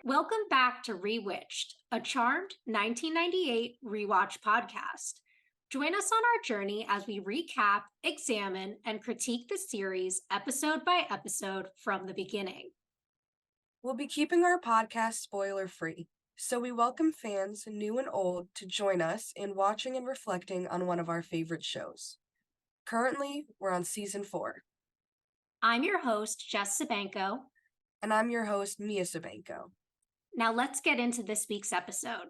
Welcome back to Rewitched, a charmed 1998 rewatch podcast. Join us on our journey as we recap, examine, and critique the series episode by episode from the beginning. We'll be keeping our podcast spoiler free, so we welcome fans, new and old, to join us in watching and reflecting on one of our favorite shows. Currently, we're on season 4, I'm your host, Jess Sabanko. and I'm your host, Mia Sabanko. Now let's get into this week's episode.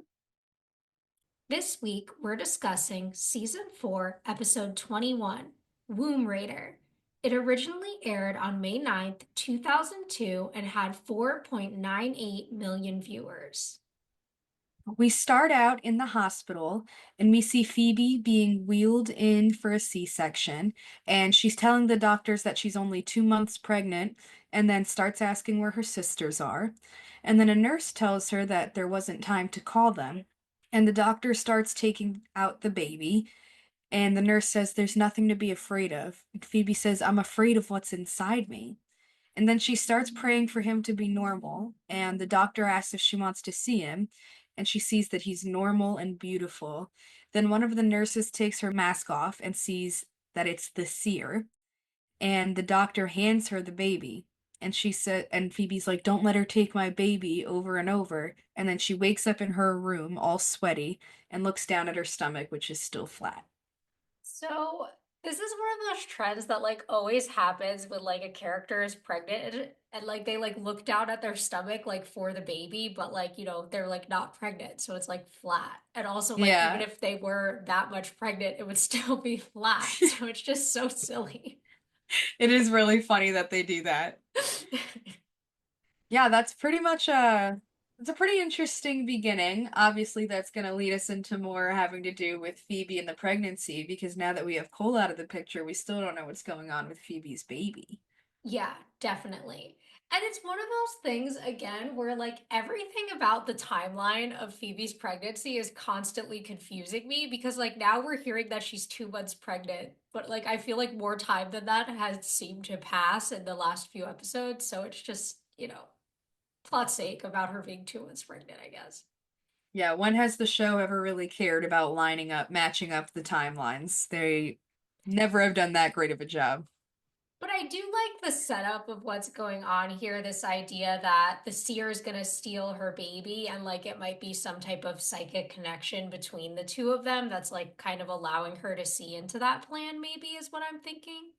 This week, we're discussing Season 4, Episode 21, Womb Raider. It originally aired on May 9th, 2002, and had 4.98 million viewers. We start out in the hospital and we see Phoebe being wheeled in for a C-section, and she's telling the doctors that she's only 2 months pregnant and then starts asking where her sisters are. And then a nurse tells her that there wasn't time to call them. And the doctor starts taking out the baby, and the nurse says there's nothing to be afraid of. And Phoebe says, I'm afraid of what's inside me. And then she starts praying for him to be normal, and the doctor asks if she wants to see him, and she sees that he's normal and beautiful. Then one of the nurses takes her mask off and sees that it's the Seer, and the doctor hands her the baby. And she said, and Phoebe's like, don't let her take my baby, over and over. And then she wakes up in her room all sweaty and looks down at her stomach, which is still flat. So, this is one of those trends that always happens when a character is pregnant and they look down at their stomach for the baby, but they're not pregnant, so it's flat. And also even Yeah, if they were that much pregnant, it would still be flat. So it's just so silly. it is really funny that they do that. Yeah, that's pretty much it's a pretty interesting beginning. Obviously, that's going to lead us into more having to do with Phoebe and the pregnancy, because now that we have Cole out of the picture, we still don't know what's going on with Phoebe's baby. Yeah, definitely. And it's one of those things again where everything about the timeline of Phoebe's pregnancy is constantly confusing me because now we're hearing that she's 2 months pregnant, but I feel like more time than that has seemed to pass in the last few episodes, so it's just, plot sake about her being 2 months pregnant, I guess. Yeah, when has the show ever really cared about lining up, matching up the timelines? They never have done that great of a job. But I do like the setup of what's going on here, this idea that the seer is going to steal her baby and it might be some type of psychic connection between the two of them that's kind of allowing her to see into that plan, maybe is what I'm thinking.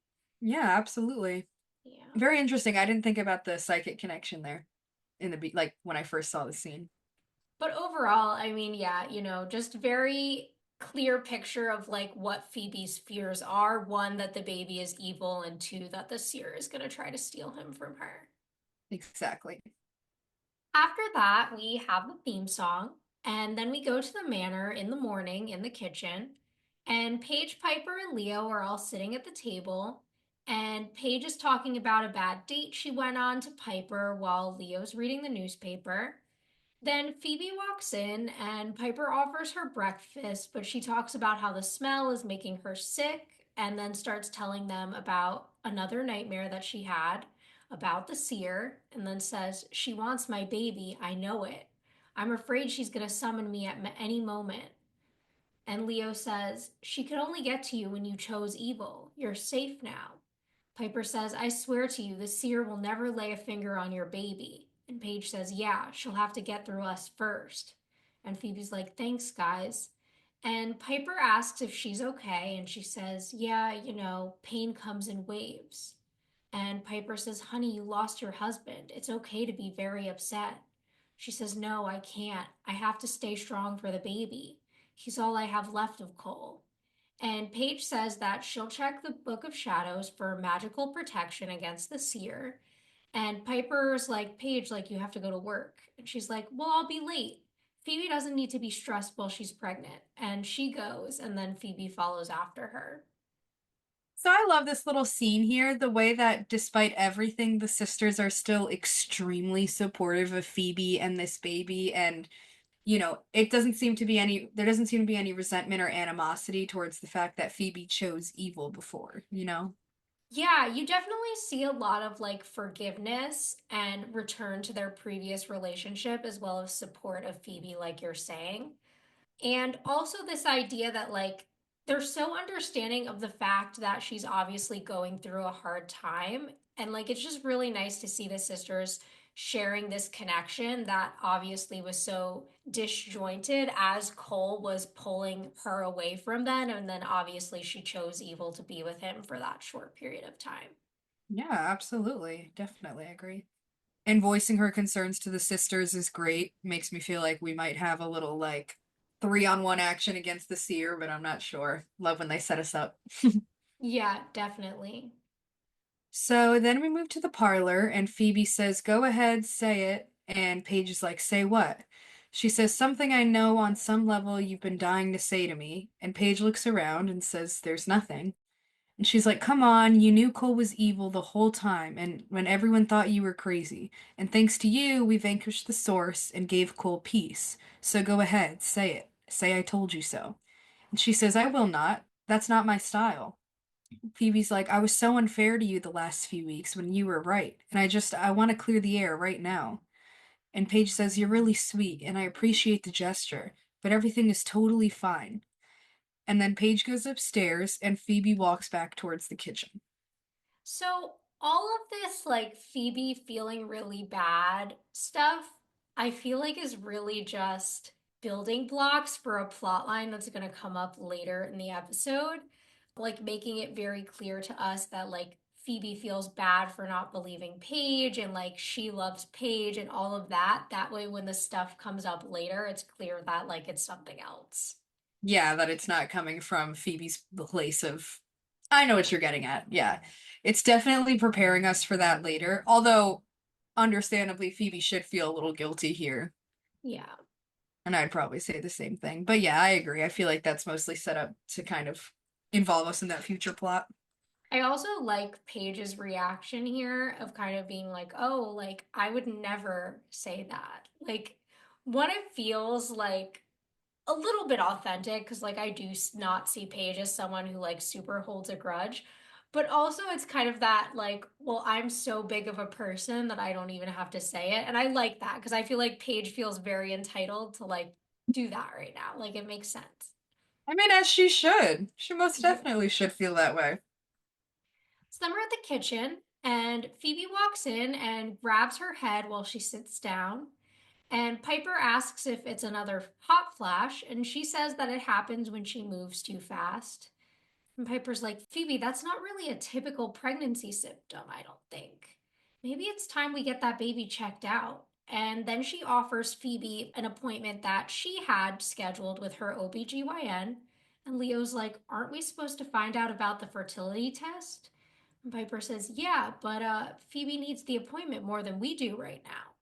Yeah, absolutely. Yeah. Very interesting. I didn't think about the psychic connection there in like when I first saw the scene. But overall, I mean, yeah, just very clear picture of what Phoebe's fears are. One, that the baby is evil, and two, that the seer is going to try to steal him from her. Exactly. After that, we have the theme song, and then we go to the manor in the morning in the kitchen. And Paige, Piper, and Leo are all sitting at the table. And Paige is talking about a bad date she went on to Piper while Leo's reading the newspaper. Then Phoebe walks in, and Piper offers her breakfast, but she talks about how the smell is making her sick, and then starts telling them about another nightmare that she had about the seer, and then says, she wants my baby, I know it. I'm afraid she's going to summon me at any moment. And Leo says, she could only get to you when you chose evil. You're safe now. Piper says, I swear to you, the seer will never lay a finger on your baby. And Paige says, yeah, she'll have to get through us first. And Phoebe's like, thanks, guys. And Piper asks if she's okay, and she says, yeah, pain comes in waves. And Piper says, honey, you lost your husband. It's okay to be very upset. She says, no, I can't. I have to stay strong for the baby. He's all I have left of Cole. And Paige says that she'll check the Book of Shadows for magical protection against the seer. And Piper's like, Paige, you have to go to work. And she's like, well, I'll be late. Phoebe doesn't need to be stressed while she's pregnant. And she goes, and then Phoebe follows after her. So I love this little scene here, the way that despite everything, the sisters are still extremely supportive of Phoebe and this baby, and it doesn't seem to be there doesn't seem to be any resentment or animosity towards the fact that Phoebe chose evil before, you know? Yeah, you definitely see a lot of like forgiveness and return to their previous relationship as well as support of Phoebe, like you're saying. And also this idea that like they're so understanding of the fact that she's obviously going through a hard time. And like it's just really nice to see the sisters sharing this connection that obviously was so disjointed as Cole was pulling her away from them. And then obviously she chose evil to be with him for that short period of time. Yeah, absolutely. Definitely agree. And voicing her concerns to the sisters is great. Makes me feel like we might have a little like 3-on-1 action against the Seer, but I'm not sure. Love when they set us up. Yeah, definitely. So then we move to the parlor, and Phoebe says, "Go ahead, say it." And Paige is like, "Say what?" She says, "Something I know on some level you've been dying to say to me." And Paige looks around and says, "There's nothing." And she's like, "Come on, you knew Cole was evil the whole time, and when everyone thought you were crazy. And thanks to you, we vanquished the source and gave Cole peace. So go ahead, say it. Say I told you so." And she says, "I will not. That's not my style." Phoebe's like, "I was so unfair to you the last few weeks when you were right, and I want to clear the air right now." And Paige says, "You're really sweet, and I appreciate the gesture, but everything is totally fine." And then Paige goes upstairs, and Phoebe walks back towards the kitchen. So, all of this, like Phoebe feeling really bad stuff, I feel like is really just building blocks for a plot line that's going to come up later in the episode. Like making it very clear to us that, like, Phoebe feels bad for not believing Paige and like she loves Paige and all of that. That way, when the stuff comes up later, it's clear that like it's something else. Yeah, that it's not coming from Phoebe's place of, I know what you're getting at. Yeah. It's definitely preparing us for that later. Although, understandably, Phoebe should feel a little guilty here. Yeah. And I'd probably say the same thing. But yeah, I agree. I feel like that's mostly set up to kind of involve us in that future plot. I also like Paige's reaction here of kind of being like, oh, like I would never say that. Like, one, it feels like a little bit authentic because, like, I do not see Paige as someone who, like, super holds a grudge. But also, it's kind of that, like, well, I'm so big of a person that I don't even have to say it. And I like that because I feel like Paige feels very entitled to, like, do that right now. Like, it makes sense. I mean, as she should. She most Yeah. definitely should feel that way. So then we're at the kitchen, and Phoebe walks in and grabs her head while she sits down. And Piper asks if it's another hot flash, and she says that it happens when she moves too fast. And Piper's like, Phoebe, that's not really a typical pregnancy symptom, I don't think. Maybe it's time we get that baby checked out. And then she offers Phoebe an appointment that she had scheduled with her OBGYN. And Leo's like, aren't we supposed to find out about the fertility test? And Piper says, yeah, but Phoebe needs the appointment more than we do right now.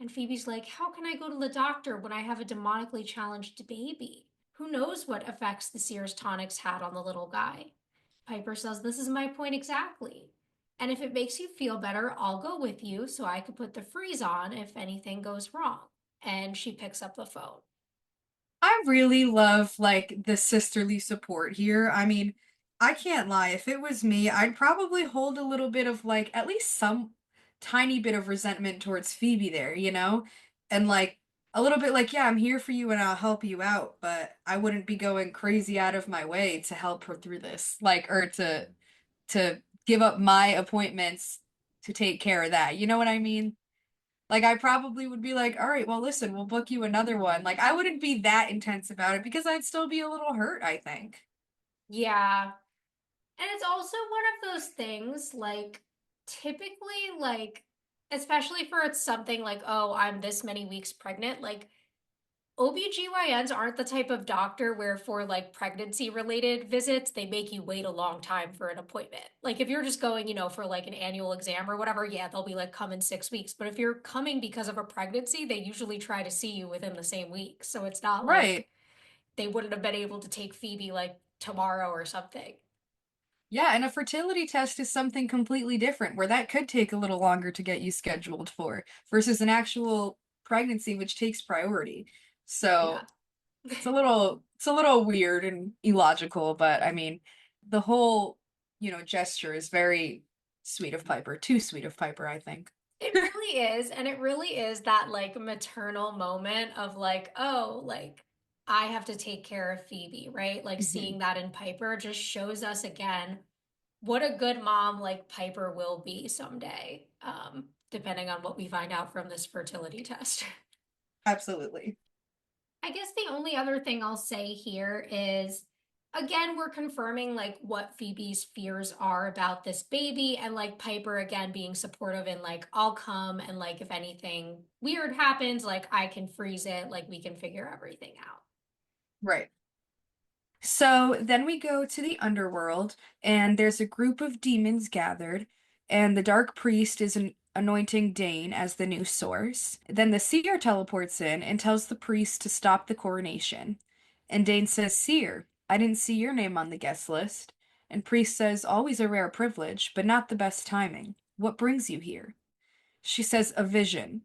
And Phoebe's like, how can I go to the doctor when I have a demonically challenged baby? Who knows what effects the Sears tonics had on the little guy? Piper says, this is my point exactly. And if it makes you feel better, I'll go with you so I could put the freeze on if anything goes wrong. And she picks up the phone. I really love like the sisterly support here. I mean, I can't lie. If it was me, I'd probably hold a little bit of like at least some tiny bit of resentment towards Phoebe there, you know? And like a little bit like, yeah, I'm here for you and I'll help you out, but I wouldn't be going crazy out of my way to help her through this. Like or to give up my appointments to take care of that. You know what I mean? Like I probably would be like, all right, well, listen, we'll book you another one. Like I wouldn't be that intense about it because I'd still be a little hurt, I think. Yeah. And it's also one of those things, like, typically, like, especially for it's something like, oh, I'm this many weeks pregnant, like, OBGYNs aren't the type of doctor where for like pregnancy related visits, they make you wait a long time for an appointment. Like if you're just going, for like an annual exam or whatever, yeah, they'll be like, come in 6 weeks. But if you're coming because of a pregnancy, they usually try to see you within the same week. So it's not like Right. they wouldn't have been able to take Phoebe like tomorrow or something. Yeah, and a fertility test is something completely different where that could take a little longer to get you scheduled for versus an actual pregnancy which takes priority. Yeah. So, it's a little weird and illogical, but I mean, the whole gesture is very sweet of Piper. Too sweet of Piper, I think. It really is. And it really is that like maternal moment of like, oh, like I have to take care of Phoebe, right? Like Mhm. seeing that in Piper just shows us again what a good mom like Piper will be someday, depending on what we find out from this fertility test. Absolutely. I guess the only other thing I'll say here is again, we're confirming like what Phoebe's fears are about this baby, and like Piper again being supportive and like, I'll come, and like, if anything weird happens, like, I can freeze it, like, we can figure everything out. Right. So then we go to the underworld, and there's a group of demons gathered, and the dark priest is anointing Dane as the new source. Then the seer teleports in and tells the priest to stop the coronation. And Dane says, Seer, I didn't see your name on the guest list. And priest says, always a rare privilege, but not the best timing. What brings you here? She says, a vision.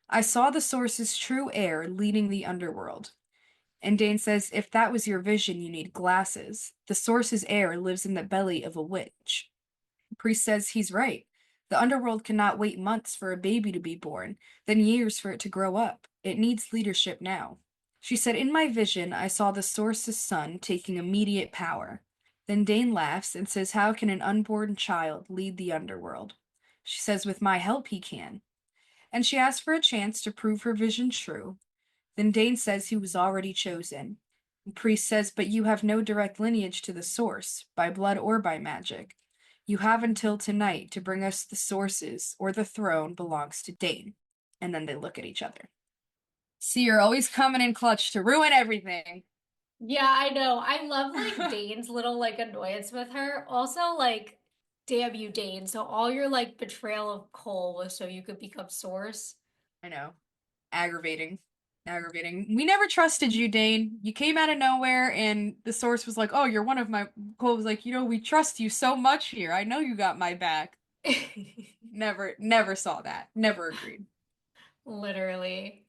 I saw the source's true heir leading the underworld. And Dane says, if that was your vision, you need glasses. The source's heir lives in the belly of a witch. The priest says he's right. The underworld cannot wait months for a baby to be born, then years for it to grow up. It needs leadership now. She said, in my vision, I saw the source's son taking immediate power. Then Dane laughs and says, how can an unborn child lead the underworld? She says, with my help, he can. And she asks for a chance to prove her vision true. Then Dane says he was already chosen. The priest says, but you have no direct lineage to the source, by blood or by magic. You have until tonight to bring us the sources, or the throne belongs to Dane. And then they look at each other. See, you're always coming in clutch to ruin everything. Yeah, I know. I love like Dane's little like annoyance with her. Also, like, damn you, Dane. So all your like betrayal of Cole was so you could become Source. I know. Aggravating. Aggravating. We never trusted you, Dane. You came out of nowhere, and the source was like, oh, you're one of my. Cole was like, we trust you so much here. I know you got my back. Never saw that. Never agreed. Literally.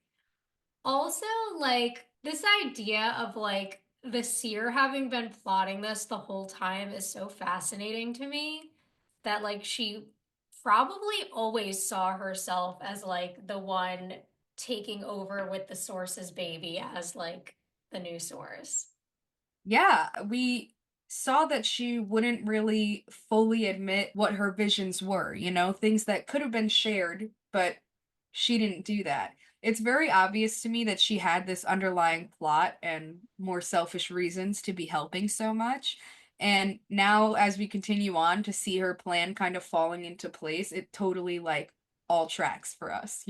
Also, like, this idea of like the seer having been plotting this the whole time is so fascinating to me that like she probably always saw herself as like the one taking over with the source's baby as like the new source. Yeah, we saw that she wouldn't really fully admit what her visions were, things that could have been shared, but she didn't do that. It's very obvious to me that she had this underlying plot and more selfish reasons to be helping so much. And now, as we continue on to see her plan kind of falling into place, it totally like all tracks for us?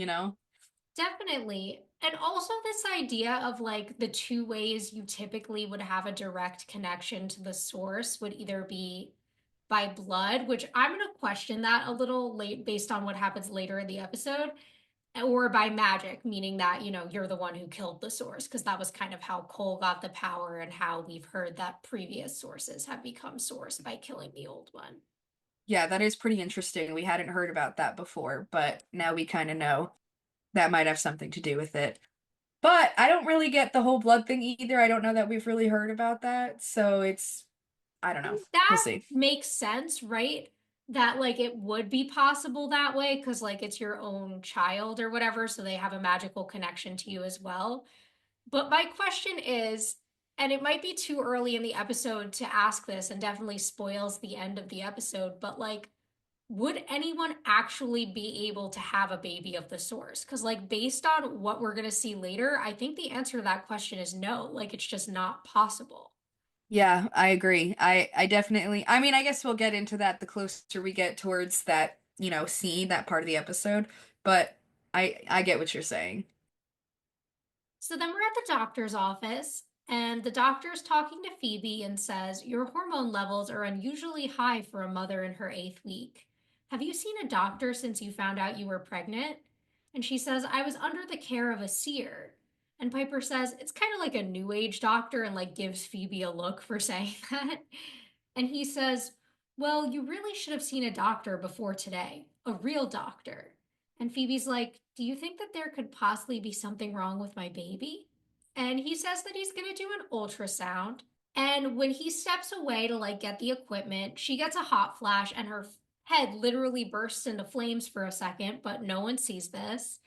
Definitely. And also, this idea of like the two ways you typically would have a direct connection to the source would either be by blood, which I'm going to question that a little late based on what happens later in the episode, or by magic, meaning that, you're the one who killed the source, because that was kind of how Cole got the power and how we've heard that previous sources have become source by killing the old one. Yeah, that is pretty interesting. We hadn't heard about that before, but now we kind of know that might have something to do with it. But I don't really get the whole blood thing either. I don't know that we've really heard about that. So I don't know. We'll That see. makes sense, right? That like it would be possible that way because like it's your own child or whatever, so they have a magical connection to you as well. But my question is, and it might be too early in the episode to ask this and definitely spoils the end of the episode, but like, would anyone actually be able to have a baby of the source? Because, like, based on what we're going to see later, I think the answer to that question is no. Like, it's just not possible. Yeah, I agree. I definitely I mean, I guess we'll get into that the closer we get towards that, scene, that part of the episode, but I get what you're saying. So then we're at the doctor's office, and the doctor's talking to Phoebe and says, your hormone levels are unusually high for a mother in her eighth week. Have you seen a doctor since you found out you were pregnant? And she says, I was under the care of a seer. And Piper says, it's kind of like a new age doctor, and like gives Phoebe a look for saying that. And he says, well, you really should have seen a doctor before today, a real doctor. And Phoebe's like, do you think that there could possibly be something wrong with my baby? And he says that he's going to do an ultrasound. And when he steps away to like get the equipment, she gets a hot flash and her head literally bursts into flames for a second, but no one sees this.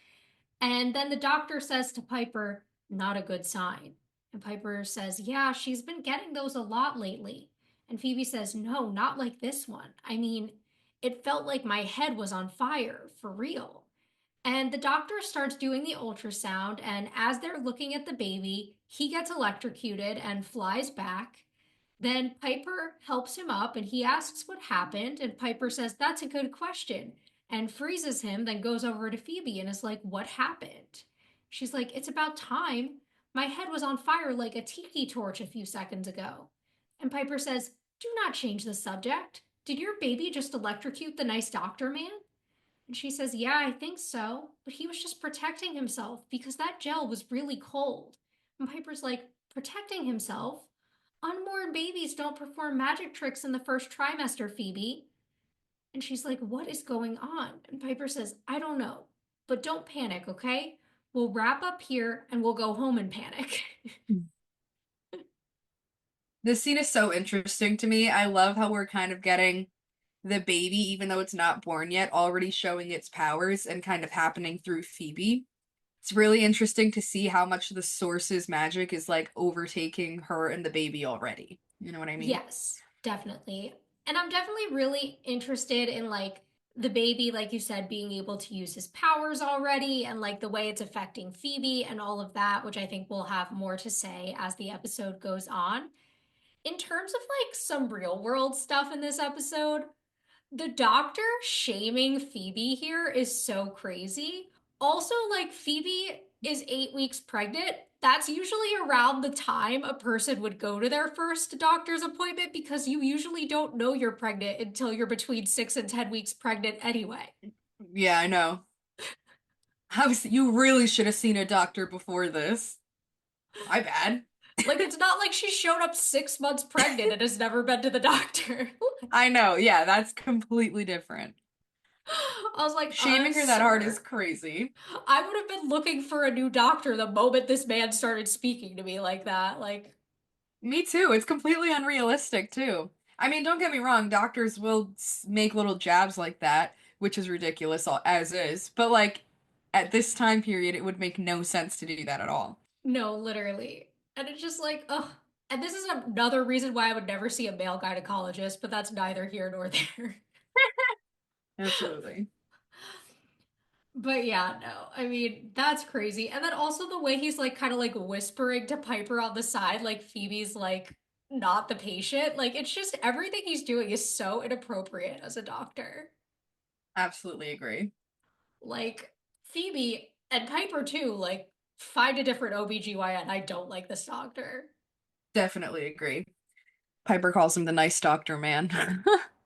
And then the doctor says to Piper, not a good sign. And Piper says, yeah, she's been getting those a lot lately. And Phoebe says, no, not like this one. I mean, it felt like my head was on fire, for real. And the doctor starts doing the ultrasound, and as they're looking at the baby, he gets electrocuted and flies back. Then Piper helps him up and he asks what happened. And Piper says, that's a good question. And freezes him, then goes over to Phoebe and is like, what happened? She's like, it's about time. My head was on fire like a tiki torch a few seconds ago. And Piper says, do not change the subject. Did your baby just electrocute the nice doctor man? And she says, yeah, I think so. But he was just protecting himself because that gel was really cold. And Piper's like, protecting himself? Unborn babies don't perform magic tricks in the first trimester, Phoebe. And she's like, what is going on? And Piper says, I don't know. But don't panic, okay? We'll wrap up here and we'll go home and panic. This scene is so interesting to me. I love how we're kind of getting the baby, even though it's not born yet, already showing its powers and kind of happening through Phoebe. It's really interesting to see how much the source's magic is like overtaking her and the baby already. You know what I mean? Yes, definitely. And I'm definitely really interested in like the baby, like you said, being able to use his powers already and like the way it's affecting Phoebe and all of that, which I think we'll have more to say as the episode goes on. In terms of like some real world stuff in this episode, the doctor shaming Phoebe here is so crazy. Also, like, Phoebe is 8 weeks pregnant. That's usually around the time a person would go to their first doctor's appointment because you usually don't know you're pregnant until you're between 6 and 10 weeks pregnant anyway. Yeah, I know. You really should have seen a doctor before this. My bad. Like, it's not like she showed up 6 months pregnant and has never been to the doctor. I know. Yeah, that's completely different. I was like, Shaming her that hard is sir. crazy. I would have been looking for a new doctor the moment this man started speaking to me like that. Like, Me too. It's completely unrealistic too. I mean, don't get me wrong, doctors will make little jabs like that, which is ridiculous as is, but like at this time period, it would make no sense to do that at all. no, literally. And it's just like, ugh. And this is another reason why I would never see a male gynecologist, but that's neither here nor there. Absolutely. But yeah, no. I mean, that's crazy. And then also the way he's like kind of like whispering to Piper on the side, like Phoebe's like not the patient. Like it's just everything he's doing is so inappropriate as a doctor. Absolutely agree. Like Phoebe and Piper too, like find a different OBGYN. I don't like this doctor. Definitely agree. Piper calls him the nice doctor man.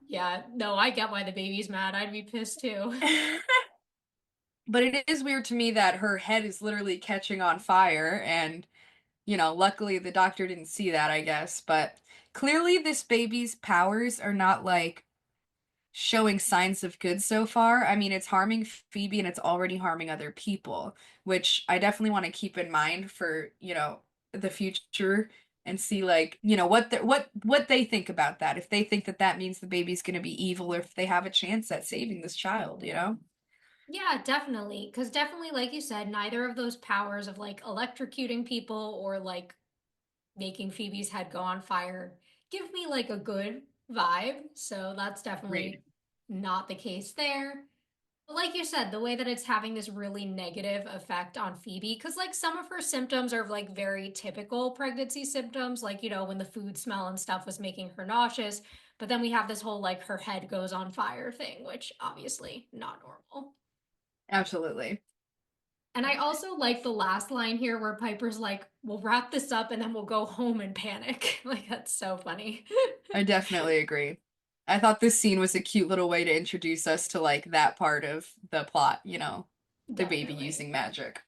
Yeah, no, I get why the baby's mad. I'd be pissed too. But it is weird to me that her head is literally catching on fire, and, luckily the doctor didn't see that, I guess. But clearly, this baby's powers are not like showing signs of good so far. I mean, it's harming Phoebe and it's already harming other people, which I definitely want to keep in mind for, the future and see like, what they think about that. If they think that that means the baby's going to be evil or if they have a chance at saving this child. Yeah, definitely. Because definitely, like you said, neither of those powers of like electrocuting people or like making Phoebe's head go on fire give me like a good vibe. So that's Agreed. definitely not the case there. But like you said, the way that it's having this really negative effect on Phoebe, because like some of her symptoms are like very typical pregnancy symptoms, like, when the food smell and stuff was making her nauseous. But then we have this whole like her head goes on fire thing, which obviously not normal. Absolutely. And I also like the last line here where Piper's like, we'll wrap this up and then we'll go home and panic. Like, that's so funny. I definitely agree. I thought this scene was a cute little way to introduce us to like that part of the plot, the baby Definitely. using magic.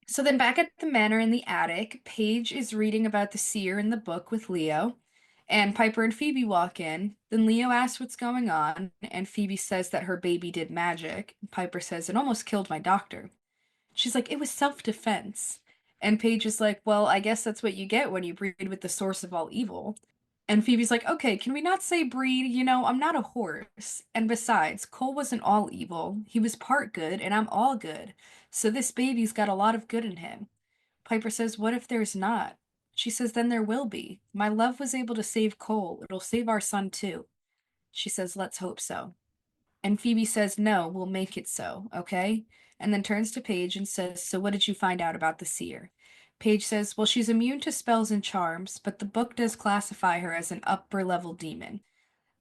So then back at the manor in the attic, Paige is reading about the seer in the book with Leo, and Piper and Phoebe walk in. Then Leo asks what's going on, and Phoebe says that her baby did magic. Piper says, it almost killed my doctor. She's like, it was self-defense. And Paige is like, well, I guess that's what you get when you breed with the source of all evil. And Phoebe's like, okay, can we not say breed? You know, I'm not a horse. And besides, Cole wasn't all evil. He was part good, and I'm all good. So this baby's got a lot of good in him. Piper says, what if there's not? She says, then there will be. My love was able to save Cole. It'll save our son too. She says, let's hope so. And Phoebe says, no, we'll make it so, okay? And then turns to Paige and says, so what did you find out about the seer? Paige says, well, she's immune to spells and charms, but the book does classify her as an upper level demon.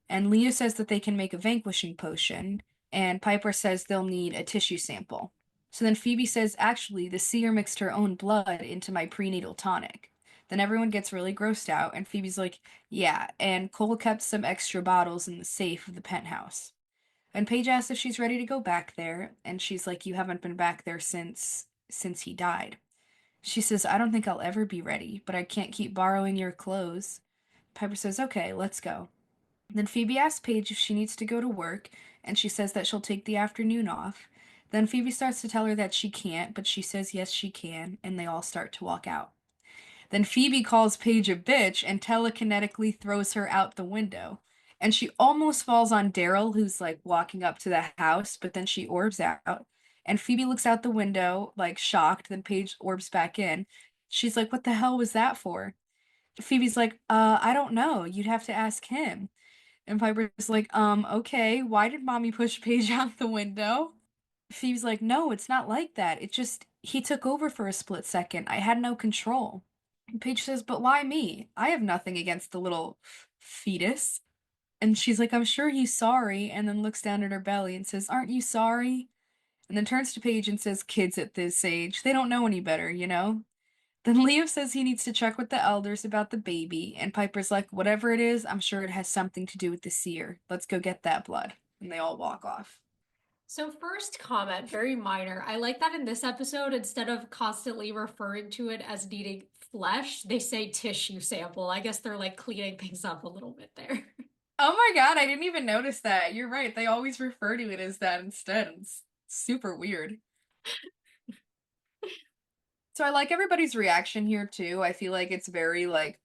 And Leo says that they can make a vanquishing potion, and Piper says they'll need a tissue sample. So then Phoebe says, actually, the seer mixed her own blood into my prenatal tonic. Then everyone gets really grossed out, and Phoebe's like, yeah, and Cole kept some extra bottles in the safe of the penthouse. And Paige asks if she's ready to go back there, and she's like, you haven't been back there since he died. She says, I don't think I'll ever be ready, but I can't keep borrowing your clothes. Piper says, okay, let's go. Then Phoebe asks Paige if she needs to go to work, and she says that she'll take the afternoon off. Then Phoebe starts to tell her that she can't, but she says yes, she can, and they all start to walk out. Then Phoebe calls Paige a bitch and telekinetically throws her out the window. And she almost falls on Daryl, who's like walking up to the house, but then she orbs out. And Phoebe looks out the window, like shocked. Then Paige orbs back in. She's like, what the hell was that for? Phoebe's like, I don't know. You'd have to ask him. And Piper's like, okay, why did mommy push Paige out the window? Phoebe's like, no, it's not like that. It just, he took over for a split second. I had no control. And Paige says, but why me? I have nothing against the little fetus. And she's like, I'm sure he's sorry. And then looks down at her belly and says, aren't you sorry? And then turns to Paige and says, kids at this age, they don't know any better, you know? Then Leo says he needs to check with the elders about the baby, and Piper's like, whatever it is, I'm sure it has something to do with the seer. Let's go get that blood. And they all walk off. So, first comment, very minor. I like that in this episode, instead of constantly referring to it as needing flesh, they say tissue sample. I guess they're like cleaning things up a little bit there. Oh my god, I didn't even notice that. You're right. They always refer to it as that instead. It's super weird. So I like everybody's reaction here too. I feel like it's very like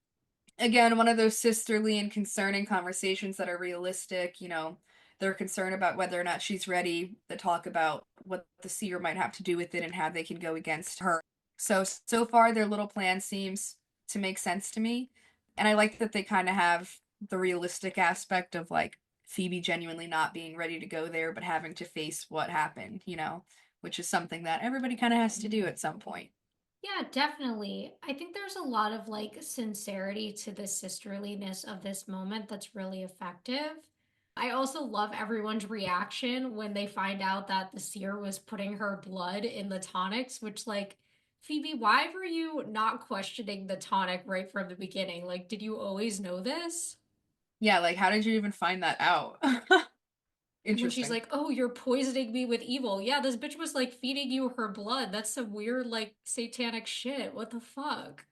again, one of those sisterly and concerning conversations that are realistic. You know, they're concerned about whether or not she's ready to talk about what the seer might have to do with it and how they can go against her. So far, their little plan seems to make sense to me. And I like that they kind of have the realistic aspect of like Phoebe genuinely not being ready to go there, but having to face what happened, you know, which is something that everybody kind of has to do at some point. Yeah, definitely. I think there's a lot of like sincerity to the sisterliness of this moment that's really effective. I also love everyone's reaction when they find out that the seer was putting her blood in the tonics, which, like, Phoebe, why were you not questioning the tonic right from the beginning? Like, did you always know this? Yeah, like, how did you even find that out? When she's Interesting. like, oh, you're poisoning me with evil. Yeah, this bitch was like feeding you her blood. That's some weird, like, satanic shit. What the fuck?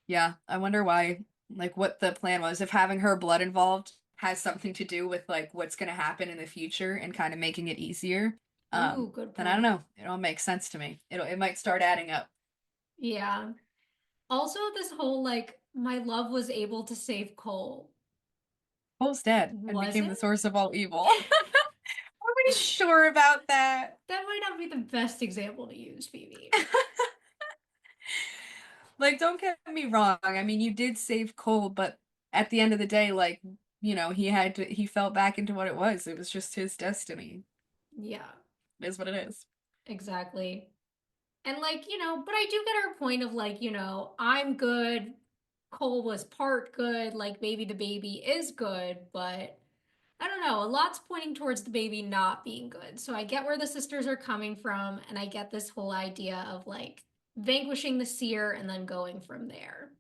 Yeah, I wonder why, like, what the plan was. If having her blood involved has something to do with, like, what's going to happen in the future and kind of making it easier, Ooh, good then I don't point. know. It all makes sense to me. It might start adding up. Yeah. Also, this whole like, my love was able to save Cole. Cole's dead and Was became it? the source of all evil. Are we sure about that? That might not be the best example to use, Phoebe. Like, don't get me wrong. I mean, you did save Cole, but at the end of the day, like, you know, he fell back into what it was. It was just his destiny. Yeah, It is what it is. exactly. And like, but I do get her point of like, I'm good. Cole was part good. Like maybe the baby is good, but I don't know. A lot's pointing towards the baby not being good. So I get where the sisters are coming from, and I get this whole idea of like vanquishing the seer and then going from there.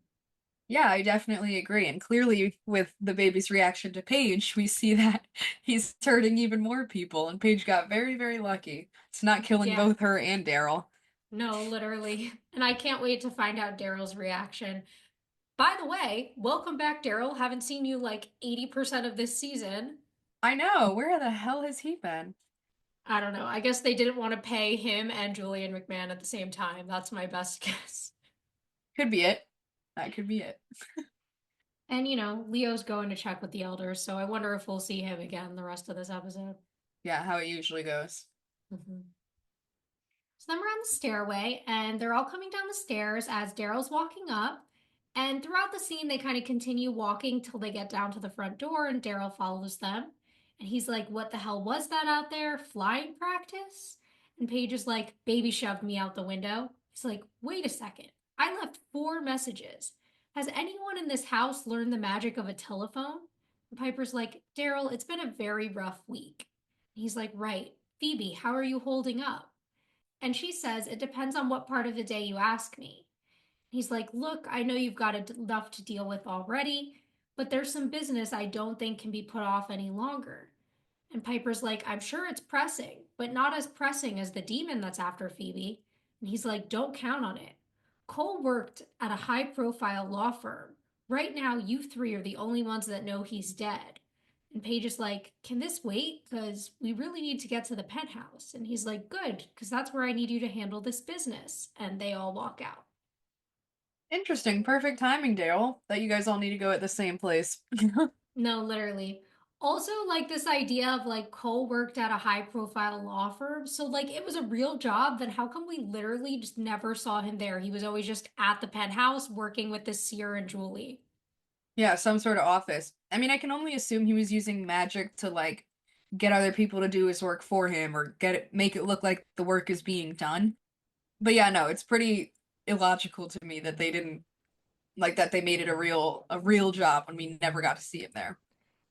Yeah, I definitely agree. And clearly, with the baby's reaction to Paige, we see that he's hurting even more people. And Paige got very, very lucky. It's not killing Yeah, both her and Daryl. no, literally. And I can't wait to find out Daryl's reaction. By the way, welcome back, Daryl. Haven't seen you like 80% of this season. I know. Where the hell has he been? I don't know. I guess they didn't want to pay him and Julian McMahon at the same time. That's my best guess. Could be it. That could be it. And Leo's going to check with the elders, so I wonder if we'll see him again the rest of this episode. Yeah, how it usually goes. Mm-hmm. So then we're on the stairway, and they're all coming down the stairs as Daryl's walking up. And throughout the scene, they kind of continue walking till they get down to the front door, and Daryl follows them. And he's like, "What the hell was that out there? Flying practice?" And Paige is like, "Baby shoved me out the window." He's like, "Wait a second. I left 4 messages. Has anyone in this house learned the magic of a telephone?" And Piper's like, "Daryl, it's been a very rough week." And he's like, "Right. Phoebe, how are you holding up?" And she says, "It depends on what part of the day you ask me." He's like, "Look, I know you've got enough to deal with already, but there's some business I don't think can be put off any longer." And Piper's like, "I'm sure it's pressing, but not as pressing as the demon that's after Phoebe." And he's like, "Don't count on it. Cole worked at a high profile law firm. Right now, you three are the only ones that know he's dead." And Paige is like, "Can this wait? Because we really need to get to the penthouse." And he's like, "Good, because that's where I need you to handle this business." And they all walk out. Interesting. Perfect timing, Daryl, that you guys all need to go at the same place. No, literally. Also, like this idea of like Cole worked at a high profile law firm. So, like, it was a real job. Then how come we literally just never saw him there? He was always just at the penthouse working with the Seer and Julie. Yeah, some sort of office. I mean, I can only assume he was using magic to like get other people to do his work for him or make it look like the work is being done. But yeah, no, it's pretty illogical to me that they didn't like that they made it a real job when we never got to see him there.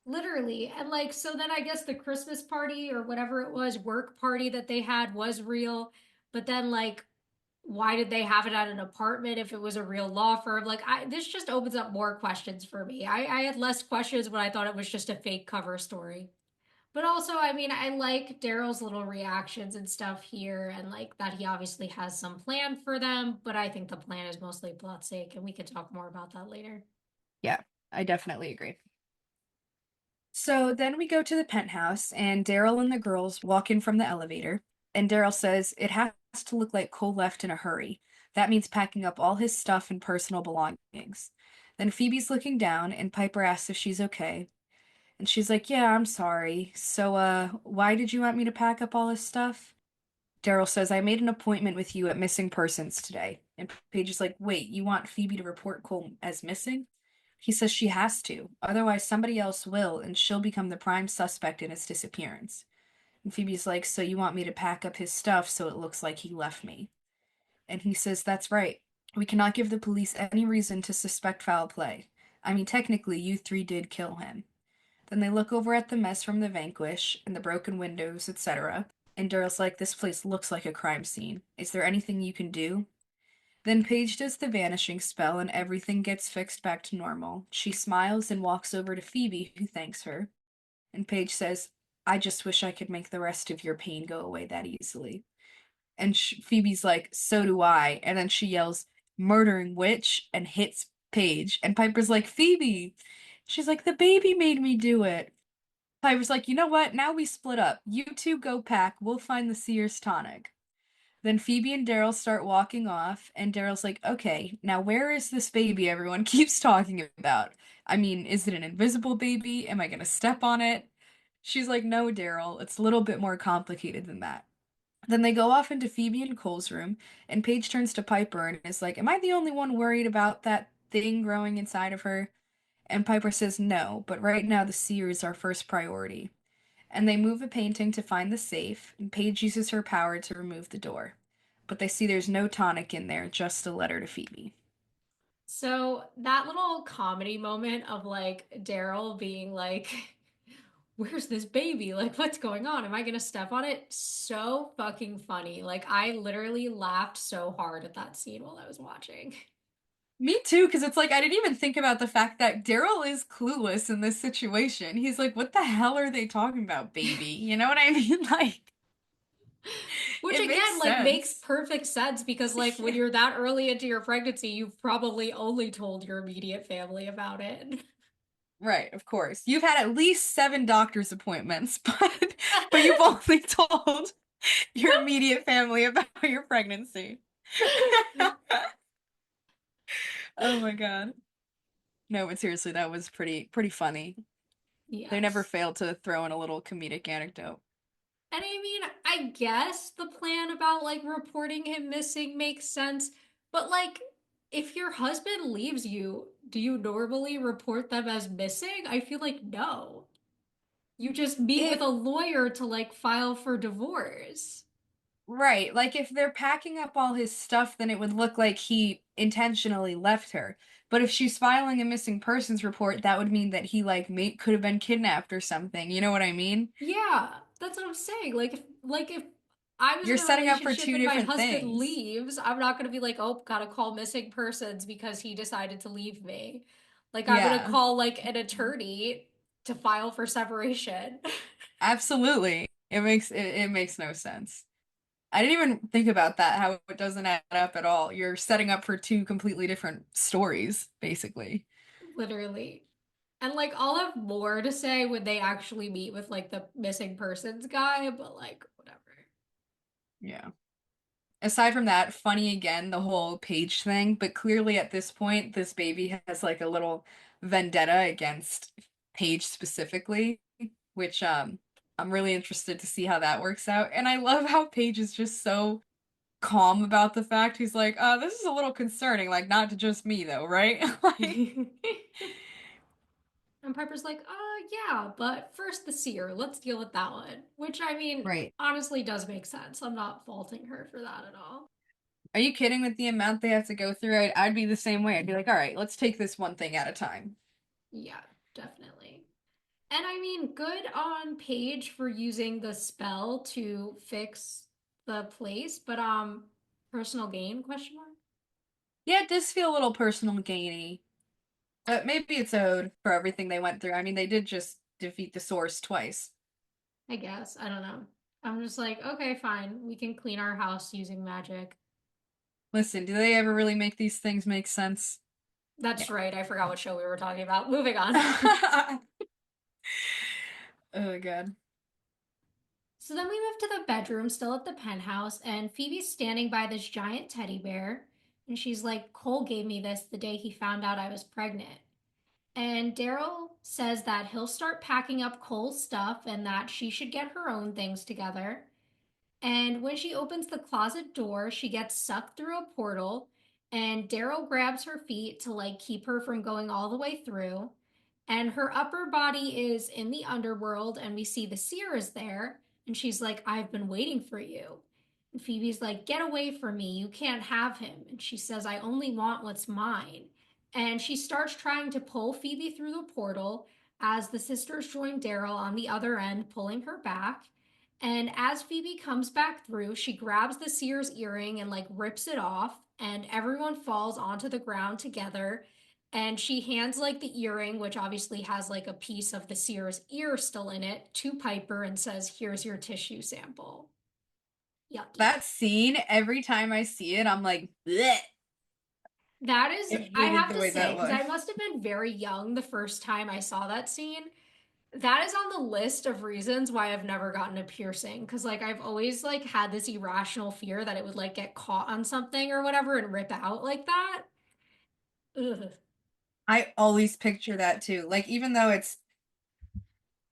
Literally. And like, so then I guess the Christmas party or whatever it was, work party that they had was real. But then, like, why did they have it at an apartment if it was a real law firm? Like, this just opens up more questions for me. I had less questions when I thought it was just a fake cover story. But also, I mean, I like Daryl's little reactions and stuff here, and like that he obviously has some plan for them. But I think the plan is mostly plot sake, and we could talk more about that later. Yeah, I definitely agree. So then we go to the penthouse, and Daryl and the girls walk in from the elevator. And Daryl says it has to look like Cole left in a hurry. That means packing up all his stuff and personal belongings. Then Phoebe's looking down, and Piper asks if she's okay. And she's like, "Yeah, I'm sorry. So, why did you want me to pack up all his stuff?" Daryl says, "I made an appointment with you at missing persons today." And Paige is like, "Wait, you want Phoebe to report Cole as missing?" He says she has to. Otherwise, somebody else will, and she'll become the prime suspect in his disappearance. And Phoebe's like, "So you want me to pack up his stuff so it looks like he left me?" And he says, "That's right. We cannot give the police any reason to suspect foul play. I mean, technically, you three did kill him." Then they look over at the mess from the Vanquish and the broken windows, etc. And Daryl's like, "This place looks like a crime scene. Is there anything you can do?" Then Paige does the vanishing spell and everything gets fixed back to normal. She smiles and walks over to Phoebe, who thanks her. And Paige says, "I just wish I could make the rest of your pain go away that easily." And Phoebe's like, "So do I." And then she yells, "Murdering witch," and hits Paige. And Piper's like, "Phoebe." She's like, "The baby made me do it." Piper's like, "You know what? Now we split up. You two go pack. We'll find the Seer's tonic." Then Phoebe and Daryl start walking off, and Daryl's like, "Okay, now where is this baby everyone keeps talking about? I mean, is it an invisible baby? Am I gonna step on it?" She's like, "No, Daryl, it's a little bit more complicated than that." Then they go off into Phoebe and Cole's room, and Paige turns to Piper and is like, "Am I the only one worried about that thing growing inside of her?" And Piper says, "No, but right now the seer is our first priority." And they move a painting to find the safe, and Paige uses her power to remove the door. But they see there's no tonic in there, just a letter to Phoebe. So that little comedy moment of like Daryl being like, "Where's this baby? Like, what's going on? Am I gonna step on it?" So fucking funny. Like, I literally laughed so hard at that scene while I was watching. Me too, because it's like I didn't even think about the fact that Daryl is clueless in this situation. He's like, "What the hell are they talking about, baby?" You know what I mean? Like, Which it makes again, like, makes sense. perfect sense because, like, when you're that early into your pregnancy, you've probably only told your immediate family about it. Right, of course. You've had at least 7 doctor's appointments, but you've only told your immediate family about your pregnancy. Oh my God. No, but seriously, that was pretty funny. They never Yes. failed to throw in a little comedic anecdote. And I mean, I guess the plan about like reporting him missing makes sense, but like if your husband leaves you, do you normally report them as missing? I feel like no. You just meet with It a lawyer to like file for divorce. Right, like if they're packing up all his stuff, then it would look like he intentionally left her. But if she's filing a missing persons report, that would mean that he like could have been kidnapped or something. You know what I mean? Yeah, that's what I'm saying. Like if I was You're in a setting up for relationship two and my different husband things. leaves, I'm not gonna be like, oh, gotta call missing persons because he decided to leave me. Like I'm gonna Yeah, call like an attorney to file for separation. absolutely. It makes no sense. I didn't even think about that, how it doesn't add up at all. You're setting up for two completely different stories, basically. Literally. And like I'll have more to say when they actually meet with like the missing persons guy, but like whatever. Yeah. Aside from that, funny again, the whole Paige thing, but clearly at this point, this baby has like a little vendetta against Paige specifically, which I'm really interested to see how that works out. And I love how Paige is just so calm about the fact. He's like, this is a little concerning, like not to just me though, right? Like, And Piper's like, yeah, but first the seer. Let's deal with that one. Which, I mean, right. honestly does make sense. I'm not faulting her for that at all. Are you kidding with the amount they have to go through? I'd be the same way. I'd be like, all right, let's take this one thing at a time. Yeah, definitely. And I mean, good on Paige for using the spell to fix the place, but personal gain question mark? Yeah, it does feel a little personal gainy. But maybe it's owed for everything they went through. I mean, they did just defeat the source twice. I guess. I don't know. I'm just like, okay, fine. We can clean our house using magic. Listen, do they ever really make these things make sense? That's right. I forgot what show we were talking about. Moving on. Yeah. Oh god. So then we move to the bedroom, still at the penthouse, and Phoebe's standing by this giant teddy bear. And she's like, Cole gave me this the day he found out I was pregnant. And Daryl says that he'll start packing up Cole's stuff and that she should get her own things together. And when she opens the closet door, she gets sucked through a portal, and Daryl grabs her feet to like keep her from going all the way through. And her upper body is in the underworld, and we see the seer is there, and she's like, I've been waiting for you. And Phoebe's like, Get away from me, you can't have him. And she says, I only want what's mine. And she starts trying to pull Phoebe through the portal as the sisters join Daryl on the other end, pulling her back. And as Phoebe comes back through, she grabs the seer's earring and like rips it off, and everyone falls onto the ground together. And she hands like the earring, which obviously has like a piece of the seer's ear still in it, to Piper and says, Here's your tissue sample. Yucky. That scene, every time I see it, I'm like, bleh. That is, I I hated have the to way say, that because I looked. must have been very young the first time I saw that scene. That is on the list of reasons why I've never gotten a piercing. Because like I've always like had this irrational fear that it would like get caught on something or whatever and rip out like that. Ugh. I always picture that too. Like even though it's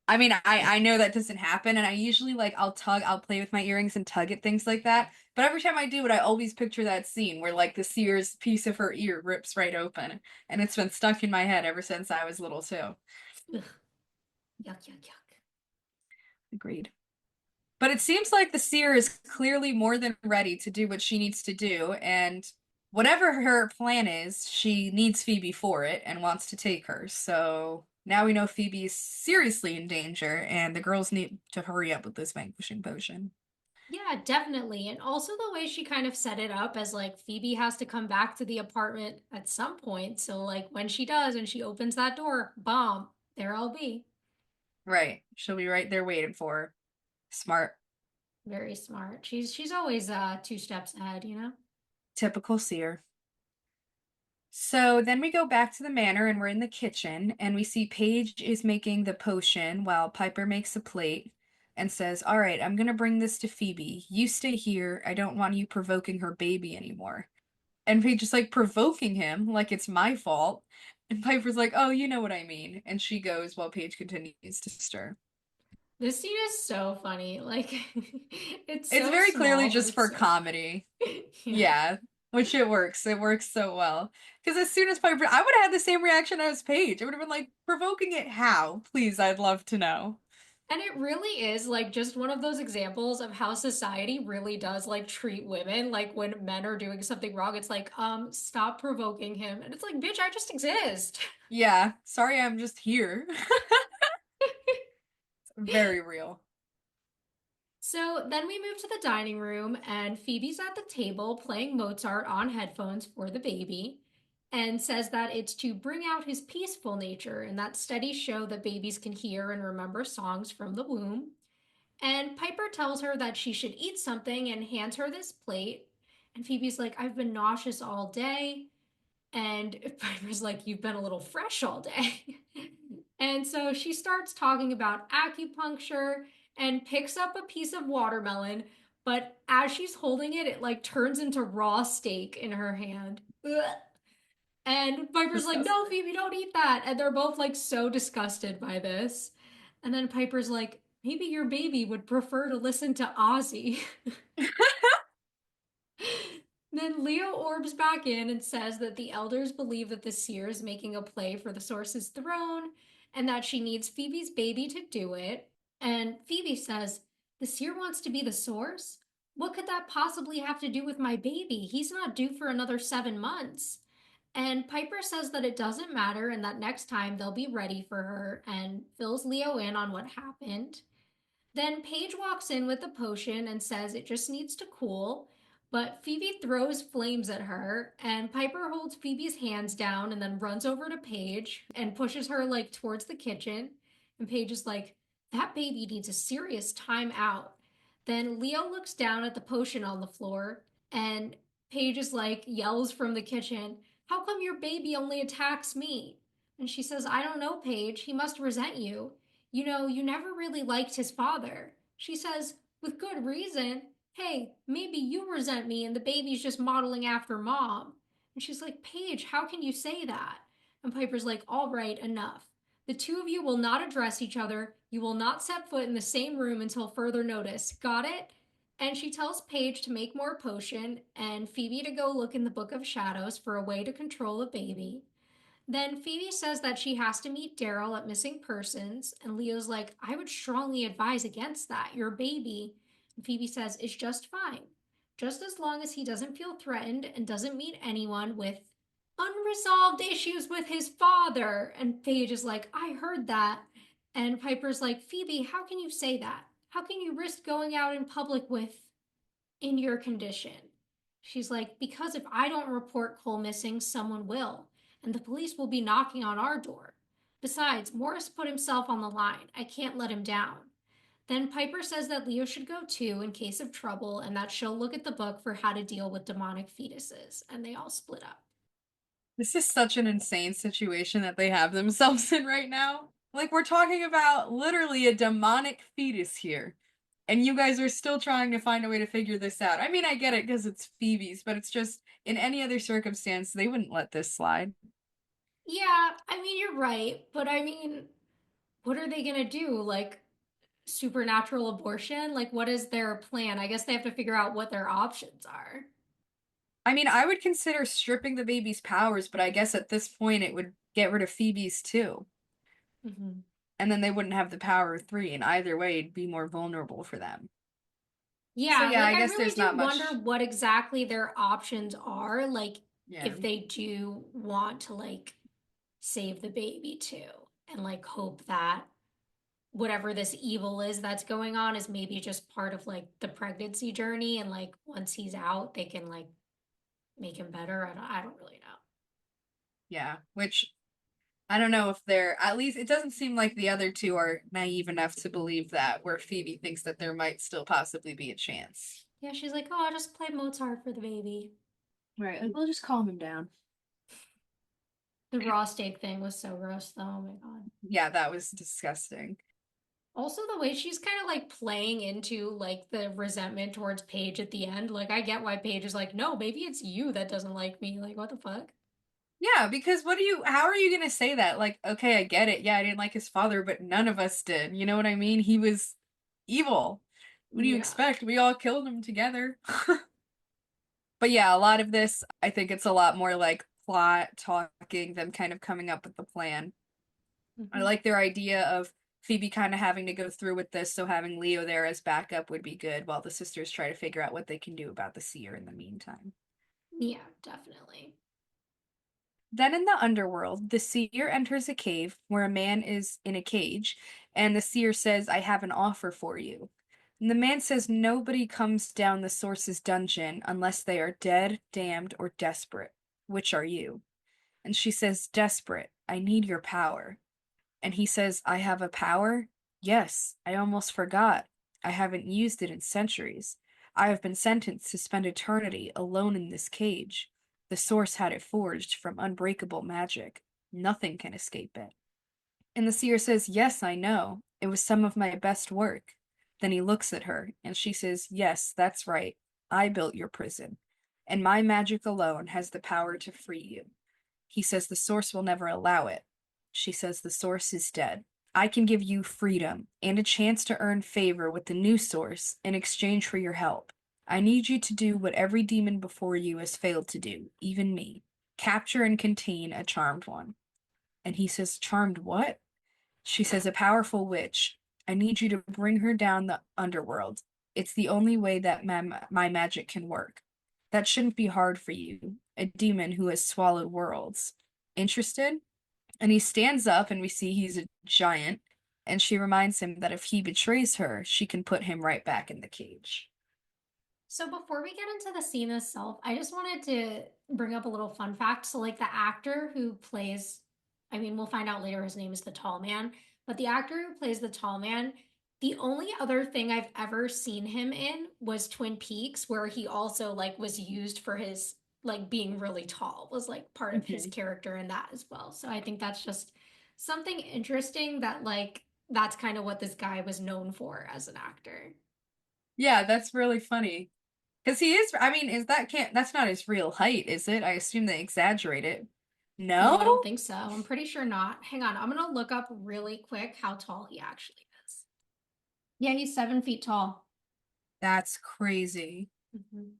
I mean, I know that doesn't happen, and I usually like I'll play with my earrings and tug at things like that. But every time I do it, I always picture that scene where like the seer's piece of her ear rips right open, and it's been stuck in my head ever since I was little too. Ugh. Yuck, yuck, yuck. Agreed. But it seems like the seer is clearly more than ready to do what she needs to do, and whatever her plan is, she needs Phoebe for it and wants to take her. So now we know Phoebe is seriously in danger, and the girls need to hurry up with this vanquishing potion. Yeah, definitely. And also the way she kind of set it up as like Phoebe has to come back to the apartment at some point. So like when she does and she opens that door, bomb, there I'll be. Right. She'll be right there waiting for her. Smart. Very smart. She's always two steps ahead, you know? Typical seer. So then we go back to the manor and we're in the kitchen and we see Paige is making the potion while Piper makes a plate and says, All right, I'm gonna bring this to Phoebe. You stay here. I don't want you provoking her baby anymore. And Paige is like provoking him like it's my fault. And Piper's like, oh, you know what I mean. And she goes while Paige continues to stir. This scene is so funny. Like, it's It's so very clearly small, but just it's for so comedy. yeah. Yeah, which it works. It works so well. Because as soon as Piper, I would have had the same reaction as Paige. I would have been like, provoking it how? Please, I'd love to know. And it really is like just one of those examples of how society really does like treat women. Like when men are doing something wrong, it's like, stop provoking him. And it's like, bitch, I just exist. Yeah, sorry, I'm just here. Very real. So then we move to the dining room, and Phoebe's at the table playing Mozart on headphones for the baby and says that it's to bring out his peaceful nature and that studies show that babies can hear and remember songs from the womb. And Piper tells her that she should eat something and hands her this plate. And Phoebe's like, I've been nauseous all day. And Piper's like, you've been a little fresh all day. And so she starts talking about acupuncture and picks up a piece of watermelon. But as she's holding it, it like turns into raw steak in her hand. Ugh. And Piper's like, no, Disgusting. Phoebe, don't eat that. And they're both like so disgusted by this. And then Piper's like, maybe your baby would prefer to listen to Ozzy. Then Leo orbs back in and says that the elders believe that the seer is making a play for the source's throne and that she needs Phoebe's baby to do it. And Phoebe says, the seer wants to be the source? What could that possibly have to do with my baby? He's not due for another 7 months. And Piper says that it doesn't matter and that next time they'll be ready for her and fills Leo in on what happened. Then Paige walks in with a potion and says it just needs to cool, but Phoebe throws flames at her, and Piper holds Phoebe's hands down and then runs over to Paige and pushes her like towards the kitchen. And Paige is like, that baby needs a serious time out. Then Leo looks down at the potion on the floor, and Paige is like, yells from the kitchen, how come your baby only attacks me? And she says, I don't know, Paige. He must resent you. You know, you never really liked his father. She says, with good reason. Hey, maybe you resent me and the baby's just modeling after mom. And she's like, Paige, how can you say that? And Piper's like, all right, enough. The two of you will not address each other. You will not set foot in the same room until further notice. Got it? And she tells Paige to make more potion and Phoebe to go look in the Book of Shadows for a way to control the baby. Then Phoebe says that she has to meet Daryl at Missing Persons, and Leo's like, I would strongly advise against that. Your baby. And Phoebe says, it's just fine. Just as long as he doesn't feel threatened and doesn't meet anyone with unresolved issues with his father. And Paige is like, I heard that. And Piper's like, Phoebe, how can you say that? How can you risk going out in public with in your condition? She's like, because if I don't report Cole missing, someone will, and the police will be knocking on our door. Besides, Morris put himself on the line. I can't let him down. Then Piper says that Leo should go too in case of trouble and that she'll look at the book for how to deal with demonic fetuses, and they all split up. This is such an insane situation that they have themselves in right now. Like, we're talking about literally a demonic fetus here. And you guys are still trying to find a way to figure this out. I mean, I get it because it's Phoebe's, but it's just in any other circumstance, they wouldn't let this slide. Yeah, I mean, you're right, but I mean, what are they gonna do? Like, supernatural abortion? Like, what is their plan? I guess they have to figure out what their options are. I mean, I would consider stripping the baby's powers, but I guess at this point it would get rid of Phoebe's too. Mm-hmm. And then they wouldn't have the power of three, and either way, it'd be more vulnerable for them. So Yeah, yeah, like I I guess really there's not do wonder much. what exactly their options are, like Yeah. if they do want to like save the baby too, and like hope that whatever this evil is that's going on is maybe just part of like the pregnancy journey, and like once he's out, they can like make him better. I don't really know. Yeah, which I don't know if they're, at least it doesn't seem like the other two are naive enough to believe that, where Phoebe thinks that there might still possibly be a chance. Yeah, she's like, oh, I'll just play Mozart for the baby. Right, like we'll just calm him down. The raw steak thing was so gross, though. Oh my God. Yeah, that was disgusting. Also, the way she's kind of like playing into like the resentment towards Paige at the end, like I get why Paige is like, no, maybe it's you that doesn't like me. Like, what the fuck? Yeah, because how are you gonna say that? Like, okay, I get it. Yeah, I didn't like his father, but none of us did. You know what I mean? He was evil. What do you Yeah. expect? We all killed him together. But yeah, a lot of this, I think it's a lot more like plot talking, them kind of coming up with the plan. I Hmm. like their idea of Phoebe kind of having to go through with this, so having Leo there as backup would be good while the sisters try to figure out what they can do about the seer in the meantime. Yeah, definitely. Then in the underworld, the seer enters a cave where a man is in a cage, and the seer says, I have an offer for you. And the man says nobody comes down the source's dungeon unless they are dead, damned, or desperate. Which are you? And she says, desperate. I need your power. And he says, I have a power? Yes, I almost forgot. I haven't used it in centuries. I have been sentenced to spend eternity alone in this cage. The source had it forged from unbreakable magic. Nothing can escape it. And the seer says, yes, I know. It was some of my best work. Then he looks at her, and she says, yes, that's right. I built your prison, and my magic alone has the power to free you. He says the source will never allow it. She says the source is dead. I can give you freedom and a chance to earn favor with the new source in exchange for your help. I need you to do what every demon before you has failed to do, even me. Capture and contain a charmed one. And he says, charmed what? She says, a powerful witch. I need you to bring her down the underworld. It's the only way that my magic can work. That shouldn't be hard for you, a demon who has swallowed worlds. Interested? And he stands up, and we see he's a giant. And she reminds him that if he betrays her, she can put him right back in the cage. So before we get into the scene itself, I just wanted to bring up a little fun fact. So like the actor who plays, I mean, we'll find out later his name is the tall man, but the actor who plays the tall man, the only other thing I've ever seen him in was Twin Peaks, where he also like was used for his like being really tall, was like part of his Mhm. character in that as well. So I think that's just something interesting that like that's kind of what this guy was known for as an actor. Yeah, that's really funny. Because he is, I mean, is that can't, that's not his real height, is it? I assume they exaggerate it. No, I don't No? think so. I'm pretty sure not. Hang on, I'm gonna look up really quick how tall he actually is. Yeah, he's 7 feet tall. That's crazy. Mhm.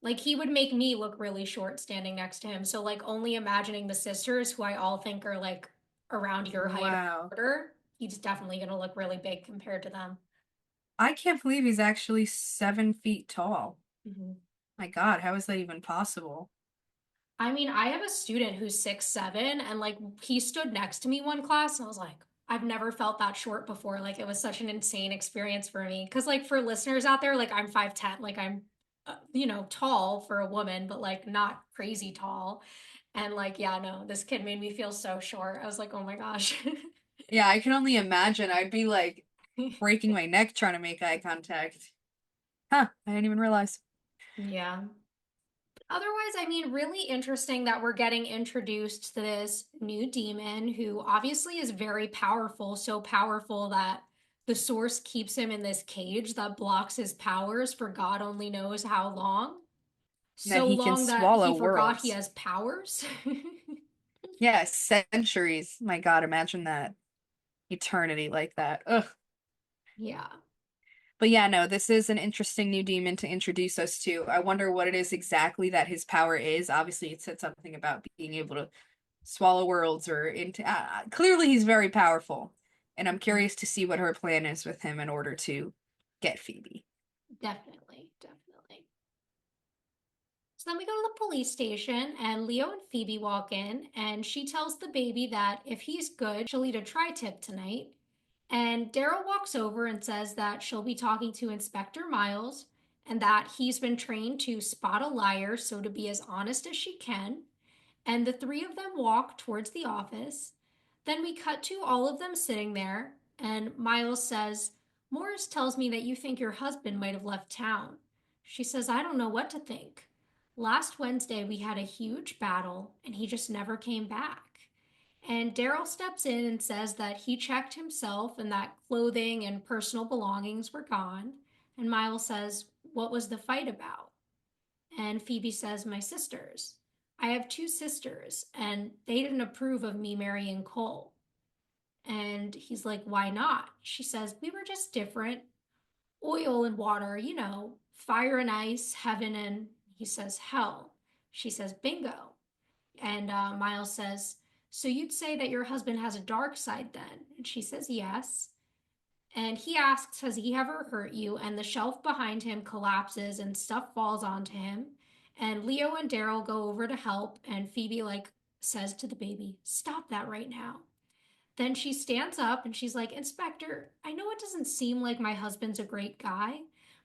Like he would make me look really short standing next to him. So like only imagining the sisters, who I all think are like around your height or Wow. shorter, he's definitely gonna look really big compared to them. I can't believe he's actually 7 feet tall. Mhm. My God, how is that even possible? I mean, I have a student who's 6'7", and like he stood next to me one class, and I was like, I've never felt that short before. Like it was such an insane experience for me. Because like for listeners out there, like I'm 5'10", like I'm, tall for a woman, but like not crazy tall. And like, yeah, no, this kid made me feel so short. I was like, oh my gosh. Yeah, I can only imagine. I'd be like breaking my neck trying to make eye contact. Huh, I didn't even realize. Yeah. Otherwise, I mean, really interesting that we're getting introduced to this new demon who obviously is very powerful, so powerful that the source keeps him in this cage that blocks his powers for God only knows how long. That So he can long that he swallow forgot he worlds. has powers. Yeah, centuries. My God, imagine that. Eternity like that. Ugh. Yeah, But yeah, no, this is an interesting new demon to introduce us to. I wonder what it is exactly that his power is. Obviously, it said something about being able to swallow worlds or into. Clearly, he's very powerful, and I'm mhm. curious to see what her plan is with him in order to get Phoebe. Definitely, definitely. So then we go to the police station, and Leo and Phoebe walk in, and she tells the baby that if he's good, she'll eat a tri tip tonight. And Daryl walks over and says that she'll be talking to Inspector Miles and that he's been trained to spot a liar, so to be as honest as she can. And the three of them walk towards the office. Then we cut to all of them sitting there, and Miles says, Morris tells me that you think your husband might have left town. She says, I don't know what to think. Last Wednesday, we had a huge battle, and he just never came back. And Daryl steps in and says that he checked himself and that clothing and personal belongings were gone. And Miles says, "What was the fight about?" And Phoebe says, "My sisters. I have two sisters, and they didn't approve of me marrying Cole." And he's like, "Why not?" She says, "We were just different. Oil and water, fire and ice, heaven and," he says, "hell." She says, "Bingo." And Miles says, "So you'd say that your husband has a dark side then?" And she says, "Yes." And he asks, "Has he ever hurt you?" And the shelf behind him collapses and stuff falls onto him. And Leo and Daryl go over to help. And Phoebe, says to the baby, "Stop that right now." Then she stands up and she's like, "Inspector, I know it doesn't seem like my husband's a great guy,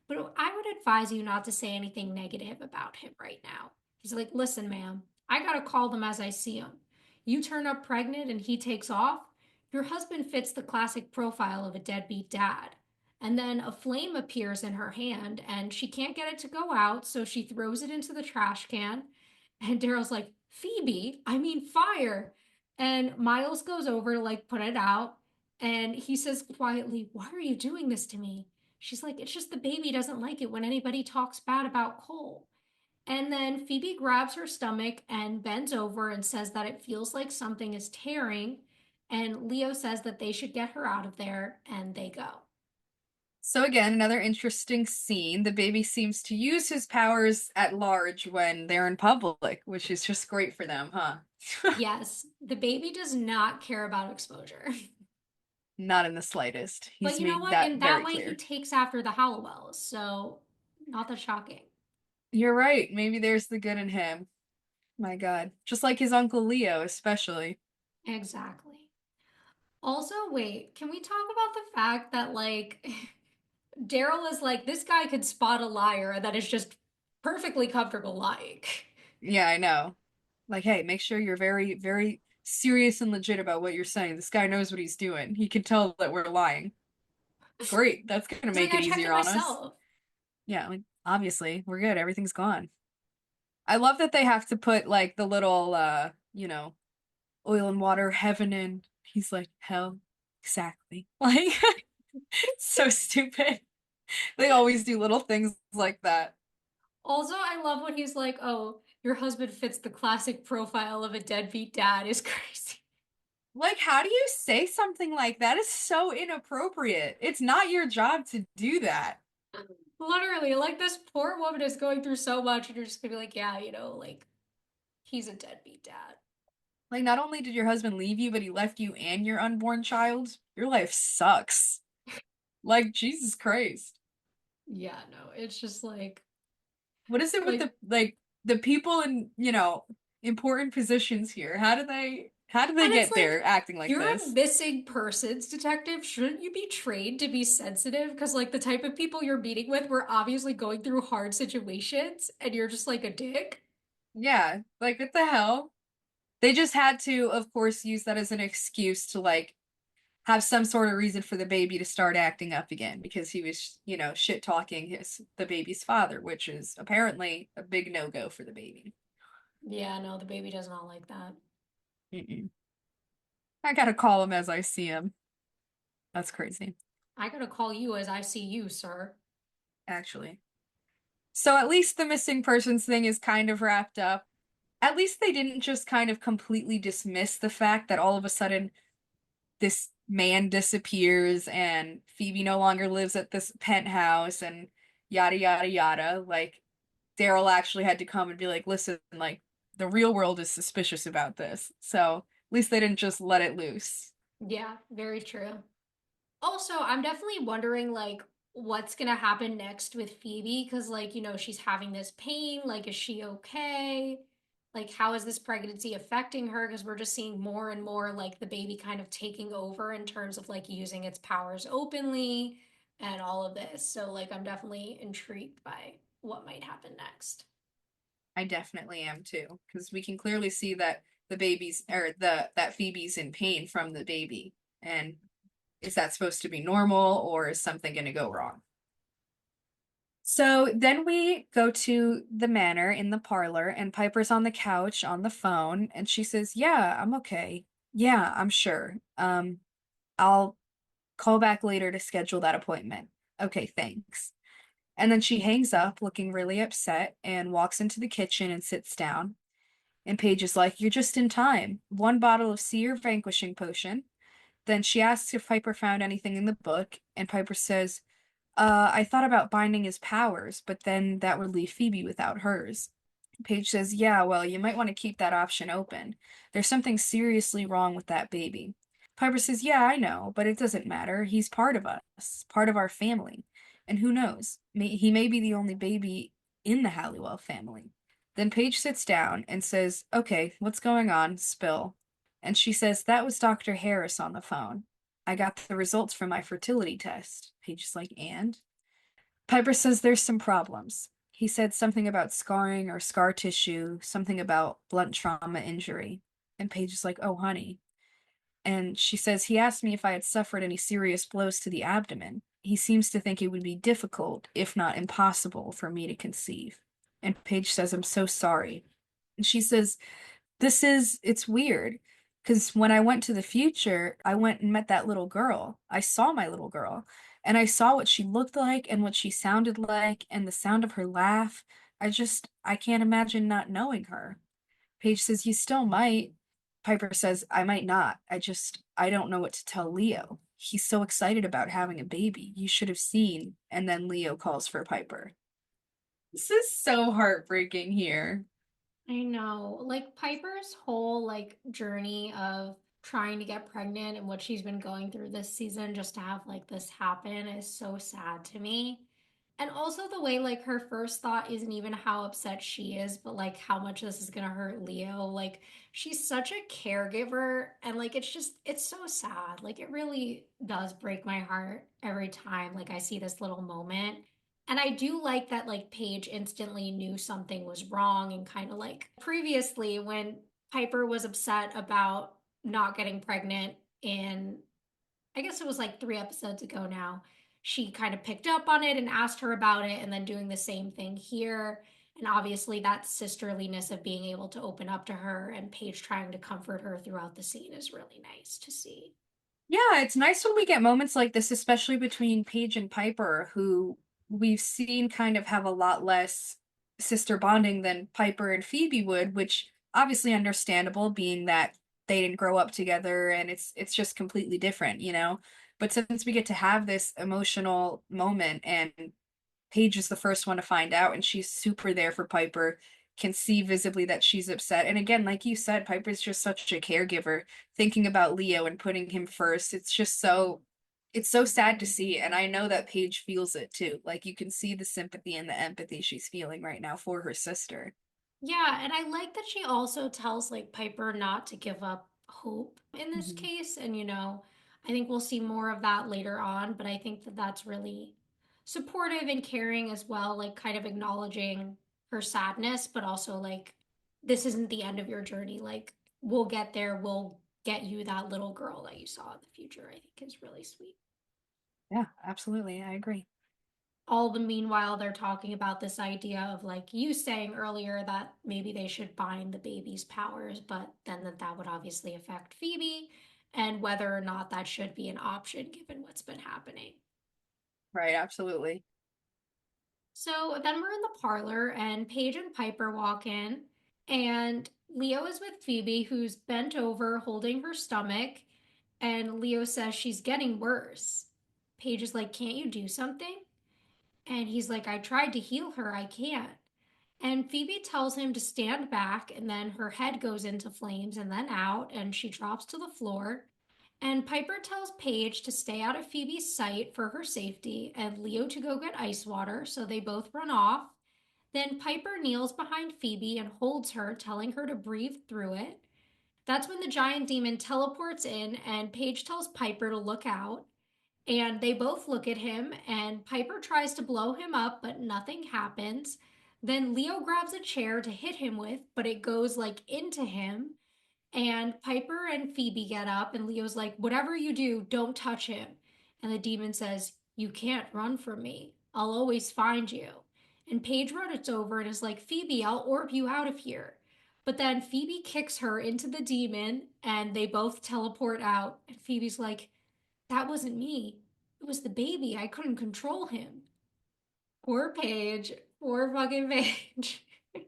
but I would advise you not to say anything negative about him right now." He's like, "Listen, ma'am, I gotta call them as I see them. You turn up pregnant and he takes off. Your husband fits the classic profile of a deadbeat dad." And then a flame appears in her hand and she can't get it to go out, so she throws it into the trash can. And Daryl's like, "Phoebe, I mean fire." And Miles goes over to put it out. And he says quietly, "Why are you doing this to me?" She's like, "It's just the baby doesn't like it when anybody talks bad about Cole." And then Phoebe grabs her stomach and bends over and says that it feels like something is tearing. And Leo says that they should get her out of there, and they go. So again, another interesting scene. The baby seems to use his powers at large when they're in public, which is just great for them, huh? Yes, the baby does not care about exposure. Not in the slightest. But He's you know made what? that In that very way, he clear. takes after the Hallowells, so not that shocking. You're right. Maybe there's the good in him. My God. Just like his Uncle Leo, especially. Exactly. Also, wait, can we talk about the fact that Daryl is like, this guy could spot a liar that is just perfectly comfortable lying. Yeah, I know. Like, hey, make sure you're very, very serious and legit about what you're saying. This guy knows what he's doing. He can tell that we're lying. Great. That's gonna He's like, make it "I checked it easier on us. myself." Yeah, like, obviously, we're good. Everything's gone. I love that they have to put like the little oil and water heaven in. He's like, hell, exactly. Like so stupid. They always do little things like that. Also, I love when he's like, "Oh, your husband fits the classic profile of a deadbeat dad," is crazy. Like, how do you say something like that? Is so inappropriate. It's not your job to do that. Literally, this poor woman is going through so much, and you're just gonna be like, "Yeah, he's a deadbeat dad." Like, not only did your husband leave you, but he left you and your unborn child. Your life sucks. Like, Jesus Christ. Yeah, no, it's just What is it with like, the people in, important positions here? How do they and it's get there acting like you're a this? missing persons detective. Shouldn't you be trained to be sensitive? Because the type of people you're meeting with were obviously going through hard situations, and you're just like a dick. Yeah, like what the hell? They just had to, of course, use that as an excuse to have some sort of reason for the baby to start acting up again because he was, shit talking the baby's father, which is apparently a big no-go for the baby. Yeah, no, the baby does not like that. Mm-mm. I gotta call him as I see him. That's crazy, I gotta call you as I see you, sir. actually. So at least the missing persons thing is kind of wrapped up. At least they didn't just kind of completely dismiss the fact that all of a sudden this man disappears and Phoebe no longer lives at this penthouse and yada yada yada. Like Daryl actually had to come and be like, listen, like the real world is suspicious about this. So at least they didn't just let it loose. Yeah, very true. Also, I'm definitely wondering what's gonna happen next with Phoebe because she's having this pain. Is she okay? How is this pregnancy affecting her? Because we're just seeing more and more the baby kind of taking over in terms of using its powers openly and all of this. So I'm definitely intrigued by what might happen next. I definitely am too, because we can clearly see that the baby's or the that Phoebe's in pain from the baby. And is that supposed to be normal or is something going to go wrong? So then we go to the manor in the parlor, and Piper's on the couch on the phone, and she says, yeah, I'm okay. Yeah, I'm sure. I'll call back later to schedule that appointment. Okay, thanks. And then she hangs up, looking really upset, and walks into the kitchen and sits down. And Paige is like, "You're just in time. One bottle of Seer vanquishing potion." Then she asks if Piper found anything in the book, and Piper says, I thought about binding his powers, but then that would leave Phoebe without hers." Paige says, "Yeah, well, you might want to keep that option open. There's something seriously wrong with that baby." Piper says, "Yeah, I know, but it doesn't matter. He's part of us, part of our family. And who knows? He may be the only baby in the Halliwell family." Then Paige sits down and says, "Okay, what's going on? Spill." And she says, "That was Dr. Harris on the phone. I got the results from my fertility test." Paige is like, "And?" Piper says there's some problems. He said something about scarring or scar tissue, something about blunt trauma injury. And Paige is like, "Oh, honey." And she says he asked me if I had suffered any serious blows to the abdomen. He seems to think it would be difficult, if not impossible, for me to conceive. And Paige says, "I'm so sorry." And she says, it's weird because when I went to the future, I went and met that little girl. I saw my little girl and I saw what she looked like and what she sounded like and the sound of her laugh. I can't imagine not knowing her. Paige says, "You still might." Piper says, "I might not. I don't know what to tell Leo. He's so excited about having a baby. You should have seen." And then Leo calls for Piper. This is so heartbreaking here. I know. Like Piper's whole like journey of trying to get pregnant and what she's been going through this season just to have like this happen is so sad to me. And also the way like her first thought isn't even how upset she is, but like how much this is gonna hurt Leo. Like she's such a caregiver and like it's so sad. Like it really does break my heart every time like I see this little moment. And I do like that like Paige instantly knew something was wrong and kind of like previously when Piper was upset about not getting pregnant in I guess it was like 3 episodes ago now. She kind of picked up on it and asked her about it, and then doing the same thing here. And obviously, that sisterliness of being able to open up to her and Paige trying to comfort her throughout the scene is really nice to see. Yeah, it's nice when we get moments like this, especially between Paige and Piper, who we've seen kind of have a lot less sister bonding than Piper and Phoebe would, which obviously understandable, being that they didn't grow up together and it's just completely different, you know? But since we get to have this emotional moment and Paige is the first one to find out, and she's super there for Piper, can see visibly that she's upset. And again, like you said, Piper's just such a caregiver, thinking about Leo and putting him first. It's so sad to see. And I know that Paige feels it too. Like you can see the sympathy and the empathy she's feeling right now for her sister. Yeah, and I like that she also tells like Piper not to give up hope in this Mhm. case. And I think we'll see more of that later on, but I think that that's really supportive and caring as well, like kind of acknowledging her sadness, but also like this isn't the end of your journey. Like we'll get there, we'll get you that little girl that you saw in the future, I think is really sweet. Yeah, absolutely. I agree. All the meanwhile they're talking about this idea of like you saying earlier that maybe they should bind the baby's powers, but then that would obviously affect Phoebe and whether or not that should be an option given what's been happening. Right, absolutely. So then we're in the parlor and Paige and Piper walk in and Leo is with Phoebe who's bent over holding her stomach and Leo says she's getting worse. Paige is like, "Can't you do something?" And he's like, "I tried to heal her, I can't." And Phoebe tells him to stand back, and then her head goes into flames and then out, and she drops to the floor. And Piper tells Paige to stay out of Phoebe's sight for her safety, and Leo to go get ice water, so they both run off. Then Piper kneels behind Phoebe and holds her, telling her to breathe through it. That's when the giant demon teleports in, and Paige tells Piper to look out. And they both look at him, and Piper tries to blow him up, but nothing happens. Then Leo grabs a chair to hit him with, but it goes like into him. And Piper and Phoebe get up, and Leo's like, "Whatever you do, don't touch him." And the demon says, "You can't run from me. I'll always find you." And Paige runs over and is like, "Phoebe, I'll orb you out of here." But then Phoebe kicks her into the demon and they both teleport out. And Phoebe's like, that wasn't me. It was the baby. I couldn't control him. Poor Paige. Poor fucking Paige.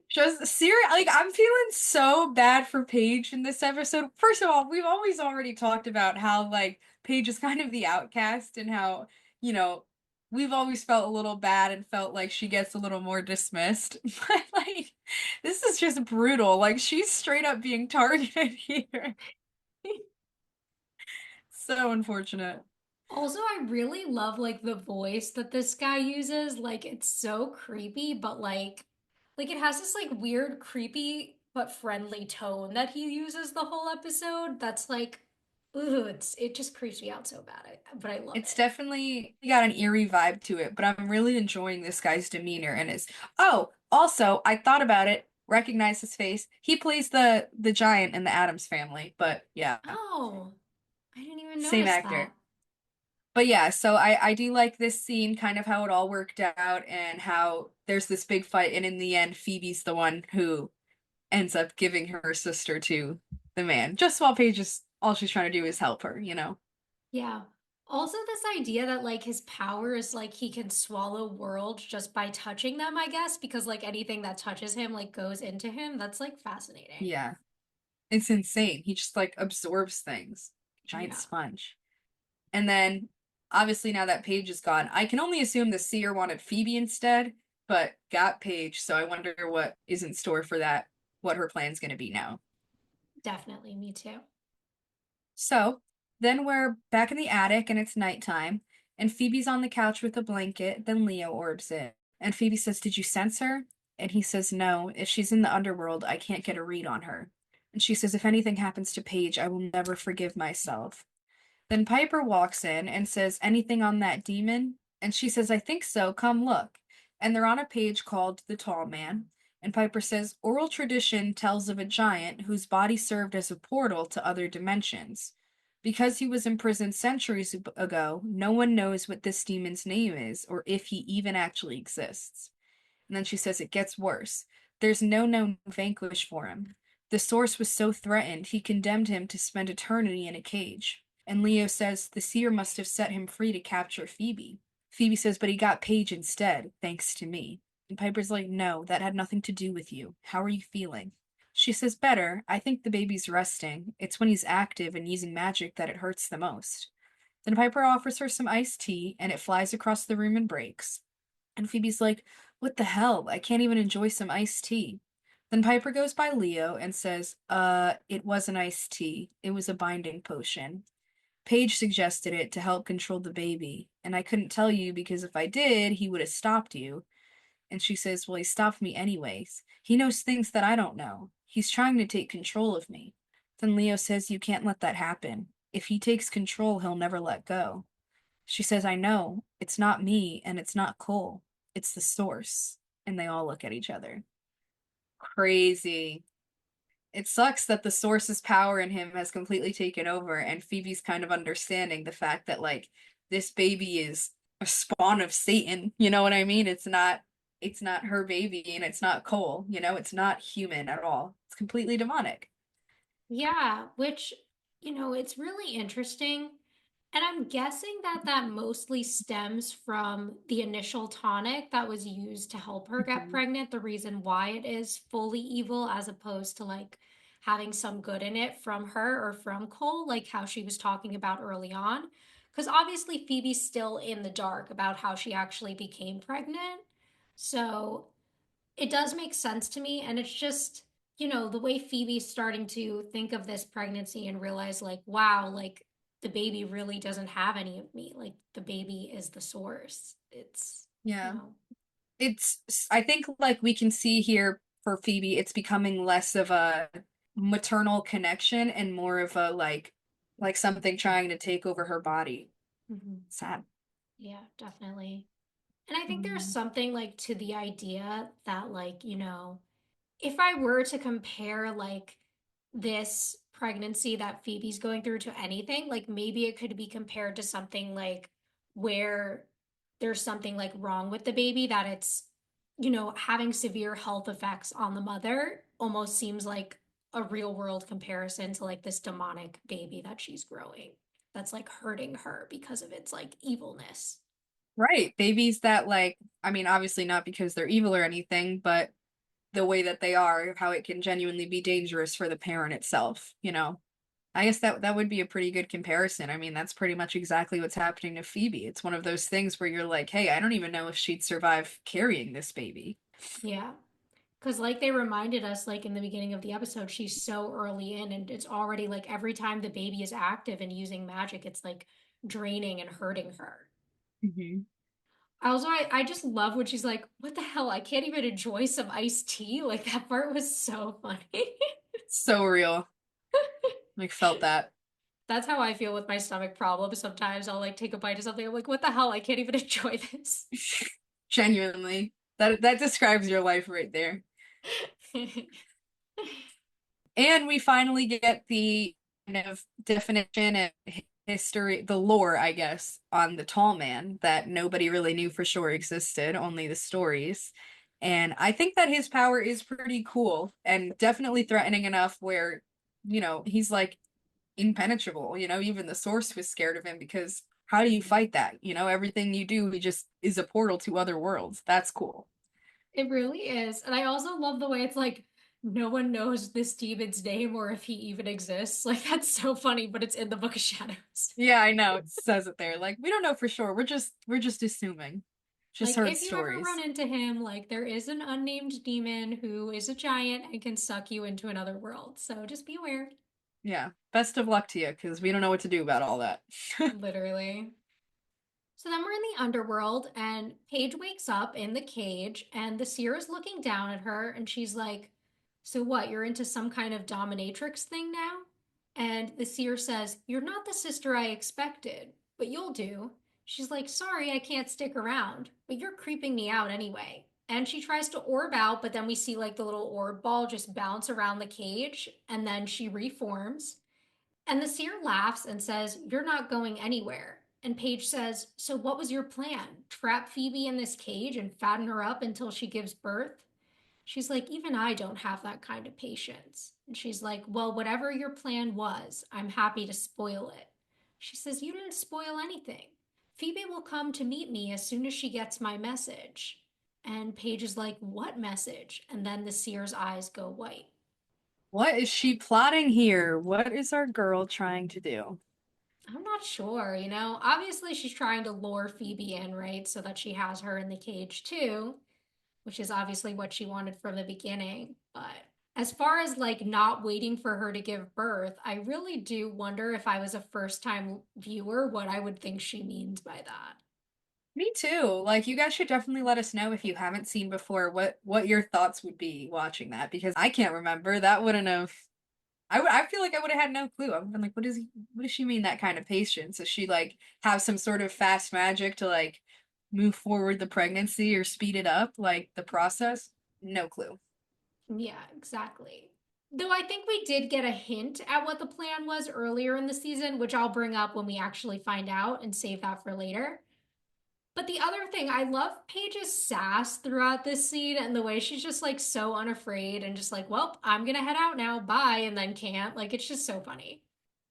Just serious, like I'm feeling so bad for Paige in this episode. First of all, we've always already talked about how like Paige is kind of the outcast and how, you know, we've always felt a little bad and felt like she gets a little more dismissed. But like this is just brutal. Like she's straight up being targeted here. So unfortunate. Also, I really love like the voice that this guy uses. Like it's so creepy, but like it has this like weird creepy but friendly tone that he uses the whole episode. That's like, ooh, it just creeps me out so bad. But I love It's it. definitely got an eerie vibe to it, but I'm really enjoying this guy's demeanor and his. Oh, also, I thought about it, recognized his face. He plays the giant in the Addams Family, but yeah, Oh, I didn't even same notice actor. that. But yeah, so I do like this scene, kind of how it all worked out and how there's this big fight, and in the end, Phoebe's the one who ends up giving her sister to the man, just while Paige is all she's trying to do is help her, you know? Yeah. Also, this idea that like his power is like he can swallow worlds just by touching them, I guess, because like anything that touches him like goes into him. That's like fascinating. Yeah. It's insane. He just like absorbs things. Giant Yeah, sponge. And then obviously now that Paige is gone, I can only assume the seer wanted Phoebe instead, but got Paige, so I wonder what is in store for that, what her plan's gonna be now. definitely. Me too. So then we're back in the attic and it's nighttime, and Phoebe's on the couch with a blanket, then Leo orbs in. And Phoebe says, did you sense her? And he says, no, if she's in the underworld, I can't get a read on her. And she says, if anything happens to Paige, I will never forgive myself. Then Piper walks in and says, anything on that demon? And she says, I think so, come look. And they're on a page called The Tall Man. And Piper says, oral tradition tells of a giant whose body served as a portal to other dimensions. Because he was imprisoned centuries ago, no one knows what this demon's name is or if he even actually exists. And then she says it gets worse. There's no known vanquish for him. The source was so threatened, he condemned him to spend eternity in a cage. And Leo says the seer must have set him free to capture Phoebe. Phoebe says, but he got Paige instead, thanks to me. And Piper's like, no, that had nothing to do with you. How are you feeling? She says, better. I think the baby's resting. It's when he's active and using magic that it hurts the most. Then Piper offers her some iced tea, and it flies across the room and breaks. And Phoebe's like, what the hell? I can't even enjoy some iced tea. Then Piper goes by Leo and says, it wasn't iced tea. It was a binding potion. Paige suggested it to help control the baby, and I couldn't tell you because if I did, he would have stopped you. And she says, well, he stopped me anyways. He knows things that I don't know. He's trying to take control of me. Then Leo says, you can't let that happen. If he takes control, he'll never let go. She says, I know. It's not me, and it's not Cole. It's the source. And they all look at each other. Crazy. It sucks that the source's power in him has completely taken over, and Phoebe's kind of understanding the fact that, like, this baby is a spawn of Satan. You know what I mean? It's not her baby, and it's not Cole. You know, it's not human at all. It's completely demonic. Yeah, which, it's really interesting. And I'm guessing that that mostly stems from the initial tonic that was used to help her get Mhm. pregnant, the reason why it is fully evil as opposed to like having some good in it from her or from Cole, like how she was talking about early on. Because obviously Phoebe's still in the dark about how she actually became pregnant. So it does make sense to me. And it's just, the way Phoebe's starting to think of this pregnancy and realize, like, wow, like the baby really doesn't have any of me. Like the baby is the source. It's, you Yeah. know, I think like we can see here for Phoebe, it's becoming less of a maternal connection and more of a like something trying to take over her body. mhm. Sad. Yeah, definitely. And I think there's Mm. something like to the idea that, like, if I were to compare like this pregnancy that Phoebe's going through to anything, like maybe it could be compared to something like where there's something like wrong with the baby that it's, having severe health effects on the mother. almost seems like a real world comparison to like this demonic baby that she's growing that's like hurting her because of its like evilness. Right. Babies that like, I mean, obviously not because they're evil or anything, but the way that they are, how it can genuinely be dangerous for the parent itself, you know. I guess that would be a pretty good comparison. I mean, that's pretty much exactly what's happening to Phoebe. It's one of those things where you're like, "Hey, I don't even know if she'd survive carrying this baby." Yeah. Because, like, they reminded us, like, in the beginning of the episode, she's so early in, and it's already like every time the baby is active and using magic, it's like draining and hurting her. Hmm. I just love when she's like, what the hell? I can't even enjoy some iced tea. Like, that part was so funny. So real. Like felt that. That's how I feel with my stomach problems. Sometimes I'll like take a bite of something. I'm like, what the hell? I can't even enjoy this. Genuinely. That describes your life right there. And we finally get the kind of definition and history, the lore, I guess, on the tall man that nobody really knew for sure existed, only the stories. And I think that his power is pretty cool and definitely threatening enough where, he's like impenetrable. Even the source was scared of him because how do you fight that? Everything you do just is a portal to other worlds. That's cool. It really is. And I also love the way it's like no one knows this demon's name or if he even exists. Like that's so funny, but it's in the Book of Shadows. Yeah, I know. It says it there. Like, we don't know for sure. We're just assuming. Just Like heard if you ever run stories. into him, like there is an unnamed demon who is a giant and can suck you into another world. So just be aware. Yeah. Best of luck to you, because we don't know what to do about all that. Literally. So then we're in the underworld, and Paige wakes up in the cage, and the seer is looking down at her, and she's like, so what, you're into some kind of dominatrix thing now? And the seer says, you're not the sister I expected, but you'll do. She's like, sorry, I can't stick around, but you're creeping me out anyway. And she tries to orb out, but then we see like the little orb ball just bounce around the cage, and then she reforms. And the seer laughs and says, you're not going anywhere. And Paige says, so what was your plan? Trap Phoebe in this cage and fatten her up until she gives birth? She's like, even I don't have that kind of patience. And she's like, well, whatever your plan was, I'm happy to spoil it. She says, you didn't spoil anything. Phoebe will come to meet me as soon as she gets my message. And Paige is like, what message? And then the seer's eyes go white. What is she plotting here? What is our girl trying to do? I'm not sure, you know. Obviously, she's trying to lure Phoebe in, right? So that she has her in the cage too, which is obviously what she wanted from the beginning. But as far as like not waiting for her to give birth, I really do wonder if I was a first time viewer, what I would think she means by that. Me too. Like, you guys should definitely let us know if you haven't seen before what your thoughts would be watching that because I can't remember. That wouldn't have. I feel like I would have had no clue. I would have been like, what does she mean that kind of patience? Does she like have some sort of fast magic to like move forward the pregnancy or speed it up, like the process? No clue. Yeah, exactly. Though I think we did get a hint at what the plan was earlier in the season, which I'll bring up when we actually find out and save that for later. But the other thing, I love Paige's sass throughout this scene and the way she's just like so unafraid and just like, well, I'm gonna head out now, bye, and then can't. Like, it's just so funny.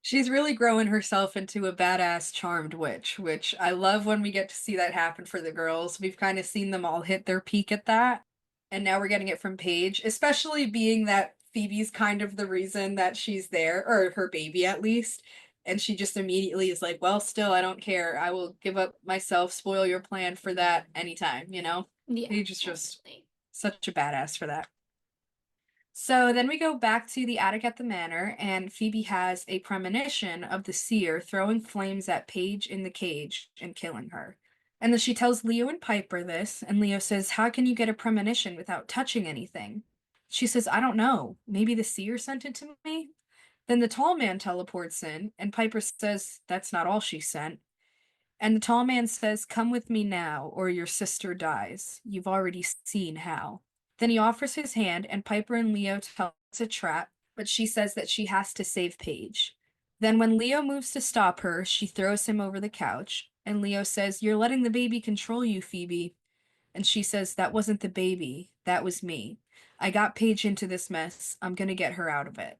She's really growing herself into a badass charmed witch, which I love when we get to see that happen for the girls. We've kind of seen them all hit their peak at that, and now we're getting it from Paige, especially being that Phoebe's kind of the reason that she's there, or her baby at least. And she just immediately is like, well, still, I don't care. I will give up myself, spoil your plan for that anytime. Yeah, Paige is just definitely. such a badass for that. So then we go back to the attic at the manor, and Phoebe has a premonition of the seer throwing flames at Paige in the cage and killing her. And then she tells Leo and Piper this, and Leo says, how can you get a premonition without touching anything? She says, I don't know. Maybe the seer sent it to me? Then the tall man teleports in, and Piper says, that's not all she sent. And the tall man says, come with me now, or your sister dies. You've already seen how. Then he offers his hand, and Piper and Leo tell it's a trap, but she says that she has to save Paige. Then, when Leo moves to stop her, she throws him over the couch, and Leo says, you're letting the baby control you, Phoebe. And she says, that wasn't the baby, that was me. I got Paige into this mess. I'm gonna get her out of it.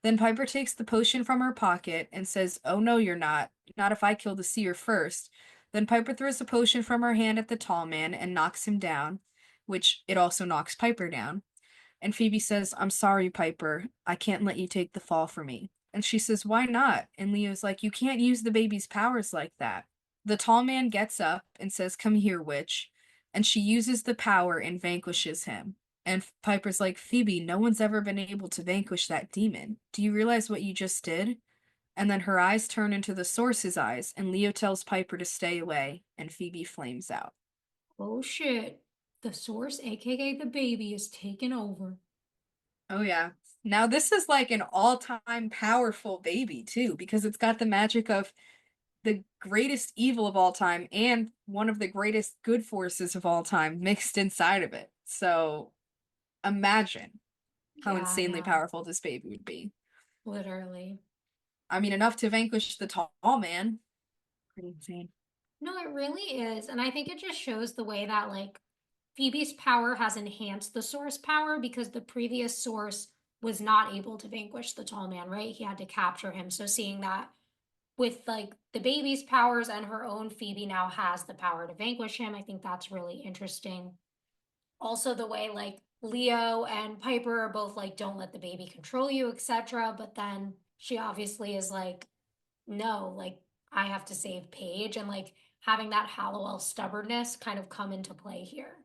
Then Piper takes the potion from her pocket and says, "Oh no, you're not. Not if I kill the seer first." Then Piper throws the potion from her hand at the tall man and knocks him down, which it also knocks Piper down. And Phoebe says, "I'm sorry, Piper. I can't let you take the fall for me." And she says, "Why not?" And Leo's like, "You can't use the baby's powers like that." The tall man gets up and says, "Come here, witch." And she uses the power and vanquishes him. And Piper's like, "Phoebe, no one's ever been able to vanquish that demon. Do you realize what you just did?" And then her eyes turn into the source's eyes, and Leo tells Piper to stay away, and Phoebe flames out. Oh shit. The source, aka the baby, is taken over. Oh yeah. Now this is like an all-time powerful baby too, because it's got the magic of the greatest evil of all time and one of the greatest good forces of all time mixed inside of it. So imagine how Yeah, I insanely know. powerful this baby would be. Literally. I mean, enough to vanquish the tall man. Pretty insane. No, it really is. And I think it just shows the way that, like, Phoebe's power has enhanced the source power because the previous source was not able to vanquish the tall man, right? He had to capture him. So seeing that with like the baby's powers and her own, Phoebe now has the power to vanquish him. I think that's really interesting. Also, the way like Leo and Piper are both like, don't let the baby control you, etc. But then she obviously is like, no, like I have to save Paige, and like having that Hallowell stubbornness kind of come into play here.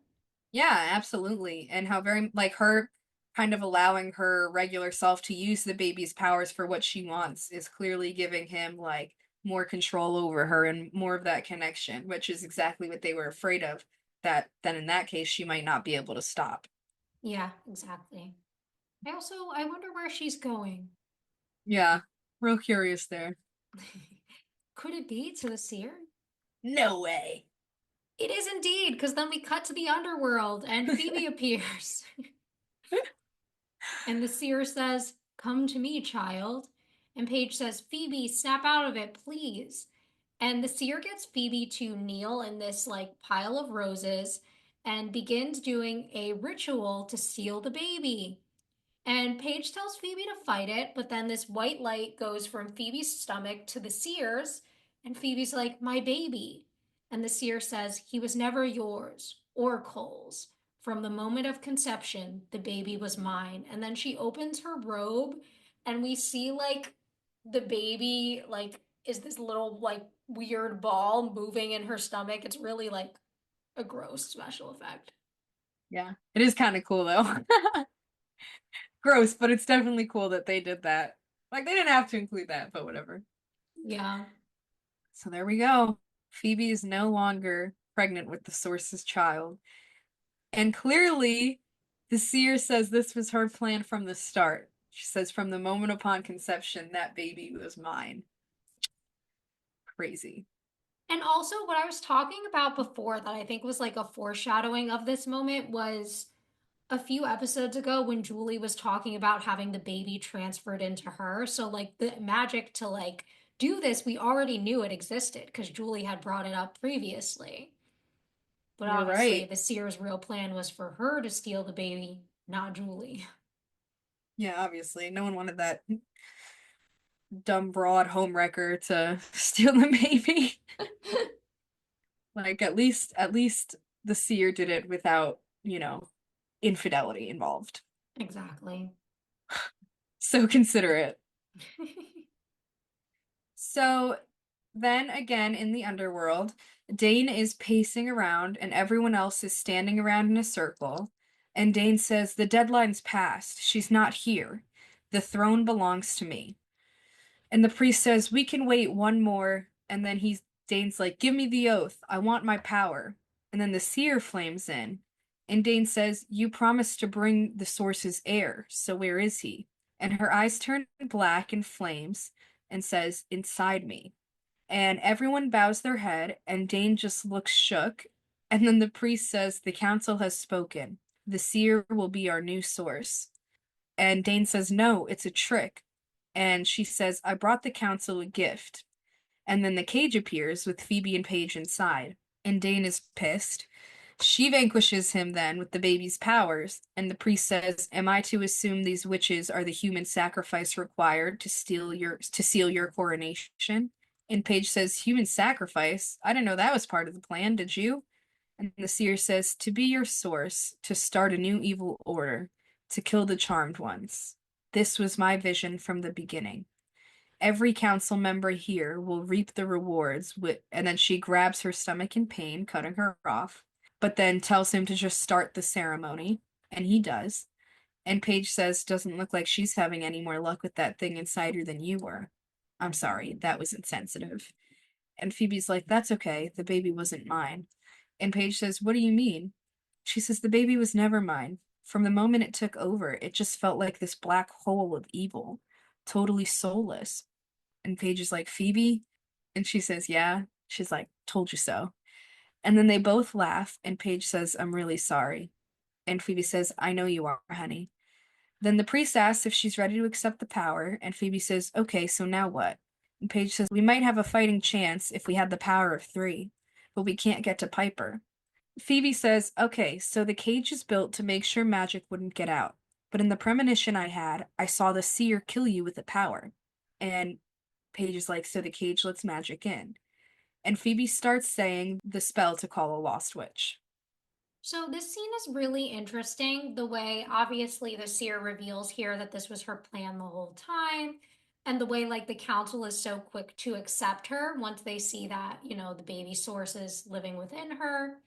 Yeah, absolutely. And how very, like, her kind of allowing her regular self to use the baby's powers for what she wants is clearly giving him, like, more control over her and more of that connection, which is exactly what they were afraid of. That then in that case, she might not be able to stop. Yeah, exactly. I wonder where she's going. Yeah, real curious there. Could it be to the seer? No way. It is indeed, because then we cut to the underworld and Phoebe appears. And the seer says, "Come to me, child." And Paige says, "Phoebe, snap out of it, please." And the seer gets Phoebe to kneel in this like pile of roses and begins doing a ritual to steal the baby. And Paige tells Phoebe to fight it, but then this white light goes from Phoebe's stomach to the seer's, and Phoebe's like, "My baby." And the seer says, "He was never yours or Cole's. From the moment of conception, the baby was mine." And then she opens her robe, and we see like the baby, like, is this little like weird ball moving in her stomach. It's really like a gross special effect. Yeah, it is kind of cool though. Gross, but it's definitely cool that they did that. Like, they didn't have to include that, but whatever. Yeah. So there we go. Phoebe is no longer pregnant with the source's child. And clearly, the seer says this was her plan from the start. She says, "From the moment upon conception, that baby was mine." Crazy. And also, what I was talking about before that I think was like a foreshadowing of this moment was a few episodes ago when Julie was talking about having the baby transferred into her. So, like, the magic to like do this, we already knew it existed because Julie had brought it up previously. But You're obviously, right. the seer's real plan was for her to steal the baby, not Julie. Yeah, obviously. No one wanted that dumb broad homewrecker to steal the baby. Like, at least the seer did it without, infidelity involved. Exactly. So considerate. So then again in the underworld, Dane is pacing around and everyone else is standing around in a circle. And Dane says, "The deadline's passed. She's not here. The throne belongs to me." And the priest says, "We can wait one more." And then Dane's like, "Give me the oath. I want my power." And then the seer flames in. And Dane says, "You promised to bring the source's heir. So where is he?" And her eyes turn black in flames and says, "Inside me." And everyone bows their head, and Dane just looks shook. And then the priest says, "The council has spoken. The seer will be our new source." And Dane says, "No, it's a trick." And she says, "I brought the council a gift." And then the cage appears with Phoebe and Paige inside. And Dane is pissed. She vanquishes him then with the baby's powers, and the priest says, "Am I to assume these witches are the human sacrifice required to seal your coronation?" And Paige says, "Human sacrifice? I didn't know that was part of the plan, did you?" And the seer says, "To be your source, to start a new evil order, to kill the charmed ones. This was my vision from the beginning. Every council member here will reap the rewards." And then she grabs her stomach in pain, cutting her off, but then tells him to just start the ceremony, and he does. And Paige says, "Doesn't look like she's having any more luck with that thing inside her than you were. I'm sorry, that was insensitive." And Phoebe's like, "That's okay, the baby wasn't mine." And Paige says, "What do you mean?" She says, "The baby was never mine. From the moment it took over, it just felt like this black hole of evil, totally soulless." And Paige is like, "Phoebe?" And she says, "Yeah." She's like, "Told you so." And then they both laugh, and Paige says, "I'm really sorry." And Phoebe says, "I know you are, honey." Then the priest asks if she's ready to accept the power, and Phoebe says, "Okay, so now what?" And Paige says, "We might have a fighting chance if we had the power of three, but we can't get to Piper." Phoebe says, "Okay, so the cage is built to make sure magic wouldn't get out. But in the premonition I had, I saw the seer kill you with the power." And Paige is like, "So the cage lets magic in." And Phoebe starts saying the spell to call a lost witch. So this scene is really interesting. The way obviously the seer reveals here that this was her plan the whole time, and the way like the council is so quick to accept her once they see that, the baby source is living within her.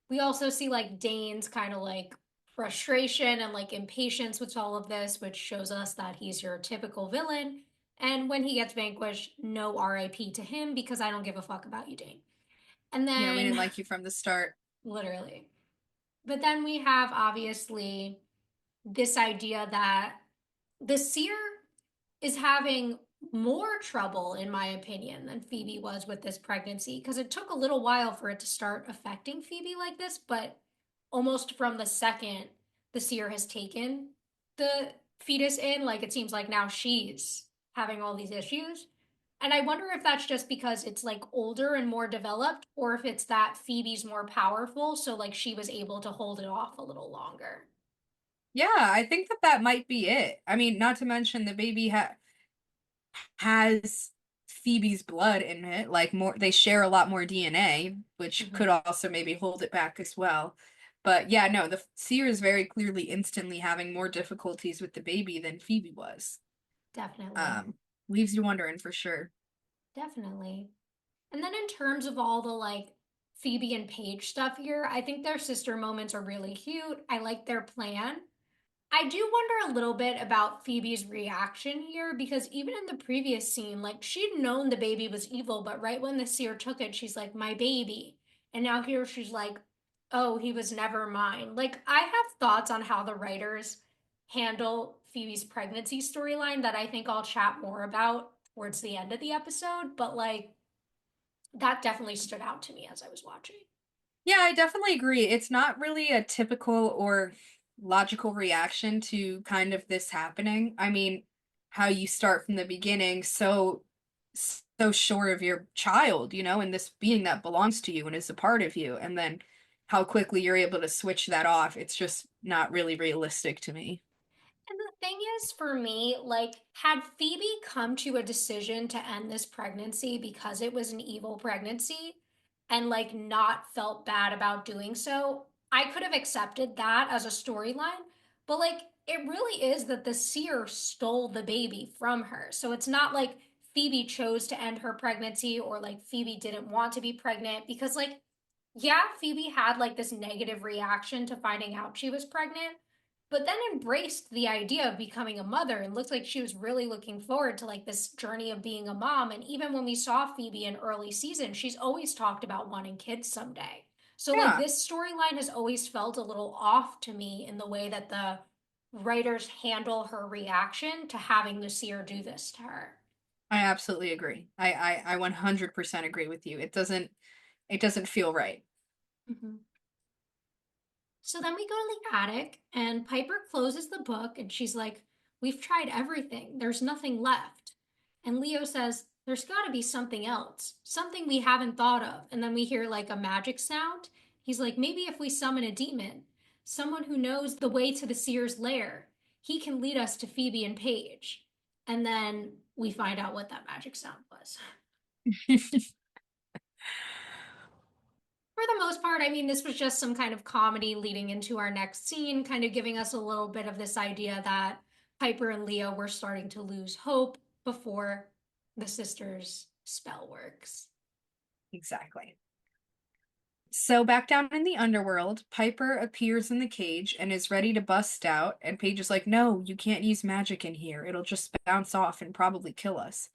We also see like Dane's kind of like frustration and like impatience with all of this, which shows us that he's your typical villain. And when he gets vanquished, no RIP to him because I don't give a fuck about you, Dane. And Yeah, we didn't then, like you from the start. literally. But then we have obviously this idea that the seer is having more trouble, in my opinion, than Phoebe was with this pregnancy because it took a little while for it to start affecting Phoebe like this, but almost from the second the seer has taken the fetus in, like it seems like now she's having all these issues. And I wonder if that's just because it's like older and more developed, or if it's that Phoebe's more powerful, so like she was able to hold it off a little longer. Yeah, I think that that might be it. I mean, not to mention the baby has Phoebe's blood in it. Like more, they share a lot more DNA, which Mm-hmm. could also maybe hold it back as well. But yeah, no, the seer is very clearly instantly having more difficulties with the baby than Phoebe was. Definitely. Um, Leaves you wondering for sure. Definitely. And then in terms of all the like Phoebe and Paige stuff here, I think their sister moments are really cute. I like their plan. I do wonder a little bit about Phoebe's reaction here because even in the previous scene, like she'd known the baby was evil, but right when the seer took it, she's like, my baby. And now here she's like, oh, he was never mine. Like, I have thoughts on how the writers handle Phoebe's pregnancy storyline that I think I'll chat more about towards the end of the episode, but like, that definitely stood out to me as I was watching. Yeah, I definitely agree. It's not really a typical or logical reaction to kind of this happening. I mean, how you start from the beginning so sure of your child, and this being that belongs to you and is a part of you, and then how quickly you're able to switch that off. It's just not really realistic to me. And the thing is, for me, like, had Phoebe come to a decision to end this pregnancy because it was an evil pregnancy and, like, not felt bad about doing so, I could have accepted that as a storyline. But, like, it really is that the seer stole the baby from her. So it's not like Phoebe chose to end her pregnancy or, like, Phoebe didn't want to be pregnant because, like, yeah, Phoebe had, like, this negative reaction to finding out she was pregnant but then embraced the idea of becoming a mother and looked like she was really looking forward to like this journey of being a mom. And even when we saw Phoebe in early season, she's always talked about wanting kids someday. So like Yeah, this storyline has always felt a little off to me in the way that the writers handle her reaction to having the seer do this to her. I absolutely agree. I 100% agree with you. It doesn't feel right. Mm-hmm. So then we go to the attic, and Piper closes the book and she's like, we've tried everything. There's nothing left. And Leo says, there's got to be something else, something we haven't thought of. And then we hear like a magic sound, He's like, maybe if we summon a demon, someone who knows the way to the Seer's lair, he can lead us to Phoebe and Paige. And then we find out what that magic sound was. For the most part, I mean, this was just some kind of comedy leading into our next scene, kind of giving us a little bit of this idea that Piper and Leo were starting to lose hope before the sisters' spell works. Exactly. So back down in the underworld, Piper appears in the cage and is ready to bust out, and Paige is like, "No, you can't use magic in here. It'll just bounce off and probably kill us."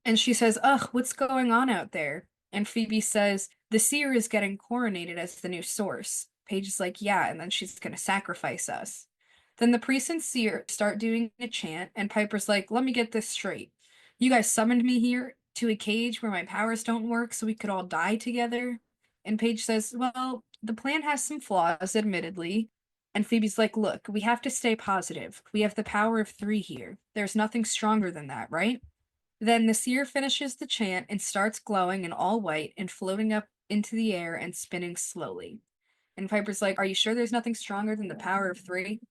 And she says, "Ugh, what's going on out there?" And Phoebe says, "The Seer is getting coronated as the new source." Paige is like, "Yeah, and then she's gonna sacrifice us." Then the priest and Seer start doing a chant, and Piper's like, "Let me get this straight. You guys summoned me here to a cage where my powers don't work so we could all die together?" And Paige says, "Well, the plan has some flaws, admittedly." And Phoebe's like, "Look, we have to stay positive. We have the power of three here. There's nothing stronger than that, right?" Then the seer finishes the chant and starts glowing in all white and floating up into the air and spinning slowly. And Piper's like, "Are you sure there's nothing stronger than the power of three?"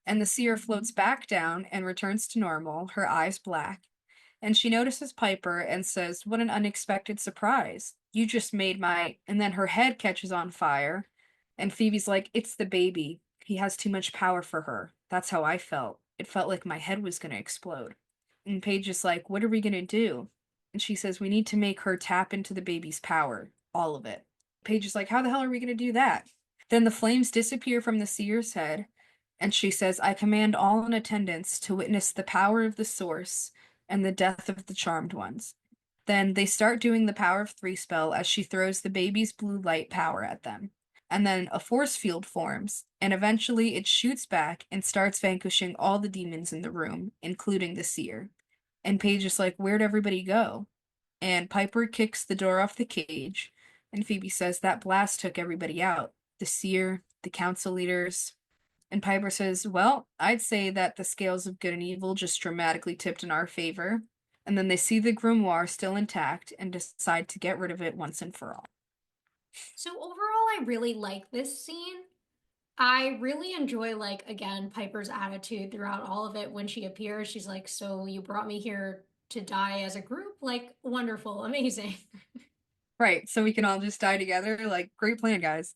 And the seer floats back down and returns to normal, her eyes black. And she notices Piper and says, "What an unexpected surprise. You just made my..." And then her head catches on fire. And Phoebe's like, "It's the baby. He has too much power for her. That's how I felt. It felt like my head was going to explode." And Paige is like, "What are we going to do?" And she says, "We need to make her tap into the baby's power. All of it." Paige is like, "How the hell are we going to do that?" Then the flames disappear from the seer's head. And she says, "I command all in attendance to witness the power of the source and the death of the charmed ones." Then they start doing the power of three spell as she throws the baby's blue light power at them. And then a force field forms, and eventually it shoots back and starts vanquishing all the demons in the room, including the seer. And Paige is like, "Where'd everybody go?" And Piper kicks the door off the cage, and Phoebe says, "That blast took everybody out. The seer, the council leaders." And Piper says, "Well, I'd say that the scales of good and evil just dramatically tipped in our favor." And then they see the grimoire still intact and decide to get rid of it once and for all. So overall, I really like this scene. I really enjoy, like, again, Piper's attitude throughout all of it. When she appears, she's like, "So you brought me here to die as a group? Like, wonderful, amazing." Right, so we can all just die together. Like, great plan, guys.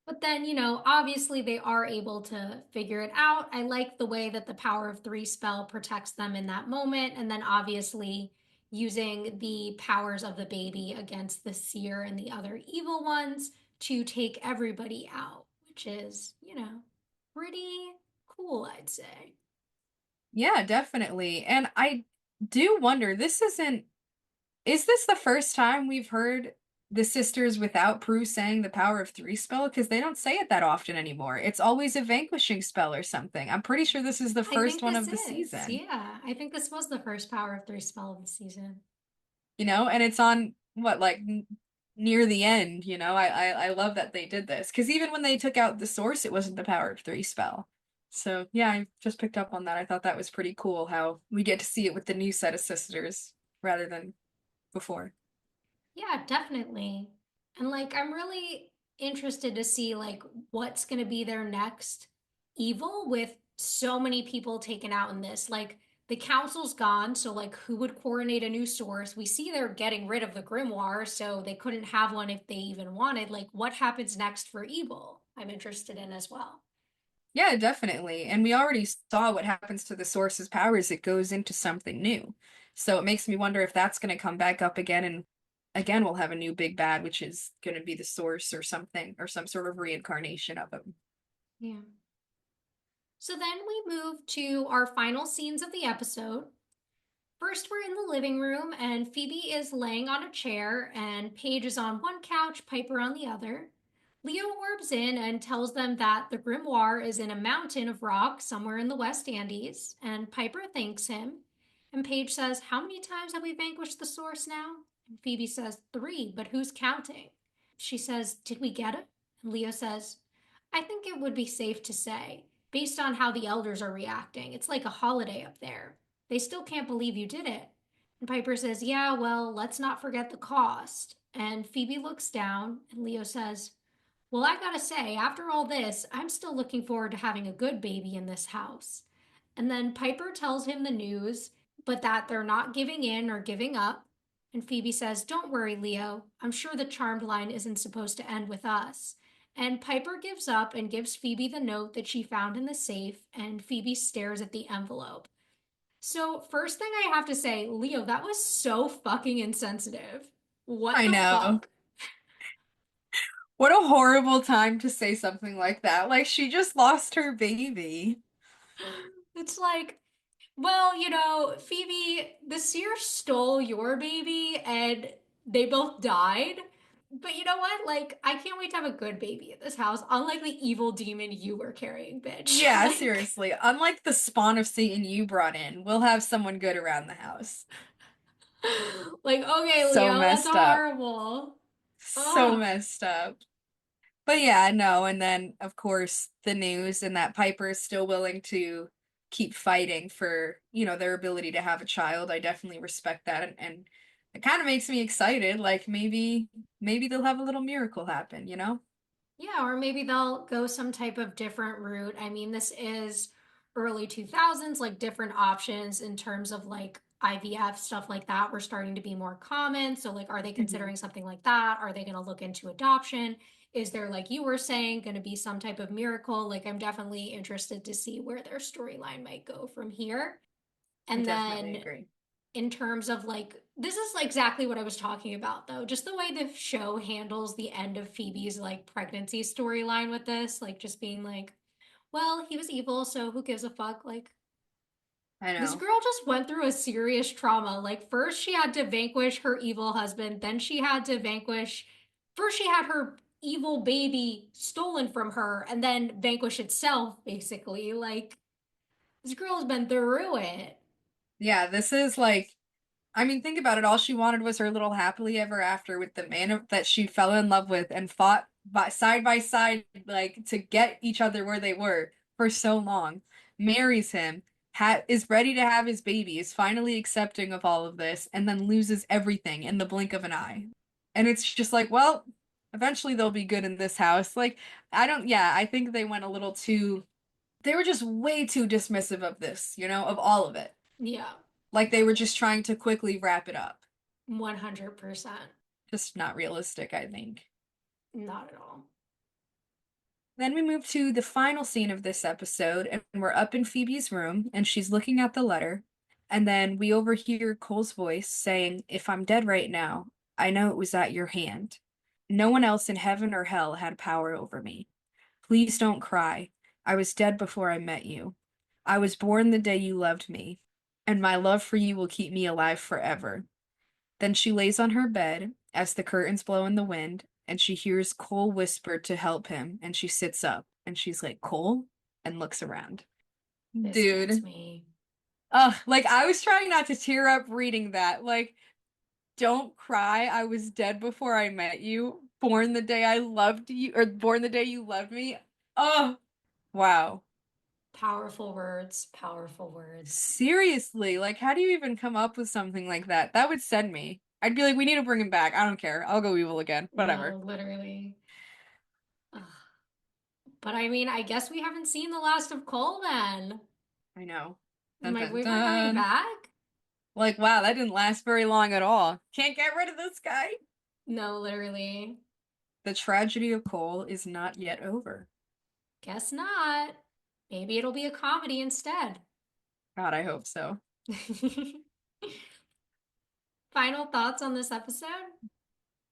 But then, obviously they are able to figure it out. I like the way that the power of three spell protects them in that moment. And then obviously using the powers of the baby against the seer and the other evil ones to take everybody out, which is, pretty cool, I'd say. Yeah, definitely. And I do wonder, is this the first time we've heard the sisters without Prue saying the power of three spell? Because they don't say it that often anymore. It's always a vanquishing spell or something. I'm pretty sure this is the I first think one this of the is, season. yeah. I think this was the first power of three spell of the season. And it's on what, like near the end. I love that they did this because even when they took out the source, it wasn't the power of three spell. So yeah, I just picked up on that. I thought that was pretty cool how we get to see it with the new set of sisters rather than before. Yeah, definitely. And like I'm really interested to see like what's going to be their next evil with so many people taken out in this. Like the council's gone, so like who would coordinate a new source? We see they're getting rid of the grimoire, so they couldn't have one if they even wanted. Like what happens next for evil? I'm interested in as well. Yeah, definitely. And we already saw what happens to the source's powers. It goes into something new. So it makes me wonder if that's going to come back up again. And again, we'll have a new big bad, which is going to be the source or something, or some sort of reincarnation of him. Yeah. So then we move to our final scenes of the episode. First, we're in the living room, and Phoebe is laying on a chair, and Paige is on one couch, Piper on the other. Leo orbs in and tells them that the grimoire is in a mountain of rock somewhere in the West Andes, and Piper thanks him. And Paige says, "How many times have we vanquished the source now?" And Phoebe says, "Three, but who's counting?" She says, "Did we get it?" And Leo says, "I think it would be safe to say, based on how the elders are reacting, it's like a holiday up there. They still can't believe you did it." And Piper says, "Yeah, well, let's not forget the cost." And Phoebe looks down, and Leo says, Well, I gotta say, after all this, I'm still looking forward to having a good baby in this house. And then Piper tells him the news, but that they're not giving in or giving up. And Phoebe says, "Don't worry, Leo. I'm sure the charmed line isn't supposed to end with us." And Piper gives up and gives Phoebe the note that she found in the safe, and Phoebe stares at the envelope. So, first thing I have to say, Leo, that was so fucking insensitive. What I the know. fuck? What a horrible time to say something like that. Like, she just lost her baby. It's like, well, Phoebe, the seer stole your baby and they both died. But you know what? Like, I can't wait to have a good baby in this house, unlike the evil demon you were carrying, bitch. Yeah, Like, seriously. Unlike the spawn of Satan you brought in, we'll have someone good around the house. like, okay, So Leo, that's messed up. horrible. So Ugh. messed up. But yeah, no, and then of course the news and that Piper is still willing to keep fighting for, their ability to have a child. I definitely respect that and it kind of makes me excited. Like maybe they'll have a little miracle happen, you know? Yeah, or maybe they'll go some type of different route. I mean, this is early 2000s, like different options in terms of like IVF, stuff like that were starting to be more common. So, like, are they Hmm. considering something like that? Are they going to look into adoption? Is there, like you were saying, going to be some type of miracle? Like, I'm definitely interested to see where their storyline might go from here. I And definitely then agree. in terms of like this is like exactly what I was talking about though. Just the way the show handles the end of Phoebe's like pregnancy storyline with this, like just being like, well, he was evil, so who gives a fuck? Like I this know. girl just went through a serious trauma. Like first she had to vanquish her evil husband, then she had to vanquish first she had her evil baby stolen from her and then vanquish itself basically. Like this girl has been through it. Yeah, this is like I mean, think about it. All she wanted was her little happily ever after with the man that she fell in love with and fought by side, like to get each other where they were for so long. Marries him, is ready to have his baby, is finally accepting of all of this, and then loses everything in the blink of an eye. And it's just like, well, eventually they'll be good in this house. Like, yeah, I think they went a little too, they were just way too dismissive of this, of all of it. Yeah, Like they were just trying to quickly wrap it up. 100%. Just not realistic, I think. Not at all. Then we move to the final scene of this episode, and we're up in Phoebe's room, and she's looking at the letter. And then we overhear Cole's voice saying, "If I'm dead right now, I know it was at your hand. No one else in heaven or hell had power over me. Please don't cry. I was dead before I met you. I was born the day you loved me, and my love for you will keep me alive forever." Then she lays on her bed as the curtains blow in the wind, and she hears Cole whisper to help him, and she sits up and she's like, "Cole?" and looks around. This gets Dude. me. Ugh, like I was trying not to tear up reading that. Like, don't cry. I was dead before I met you. Born the day I loved you, or born the day you loved me. Oh, wow. Powerful words, powerful words. Seriously, like, how do you even come up with something like that? That would send me. I'd be like, we need to bring him back. I don't care. I'll go evil again. Whatever. No, literally. Ugh. But I mean, I guess we haven't seen the last of Cole then. I know. Is Dun my dun boyfriend coming dun. back? Like, wow, that didn't last very long at all. Can't get rid of this guy. No, literally. The tragedy of Cole is not yet over. Guess not. Maybe it'll be a comedy instead. God, I hope so. Final thoughts on this episode?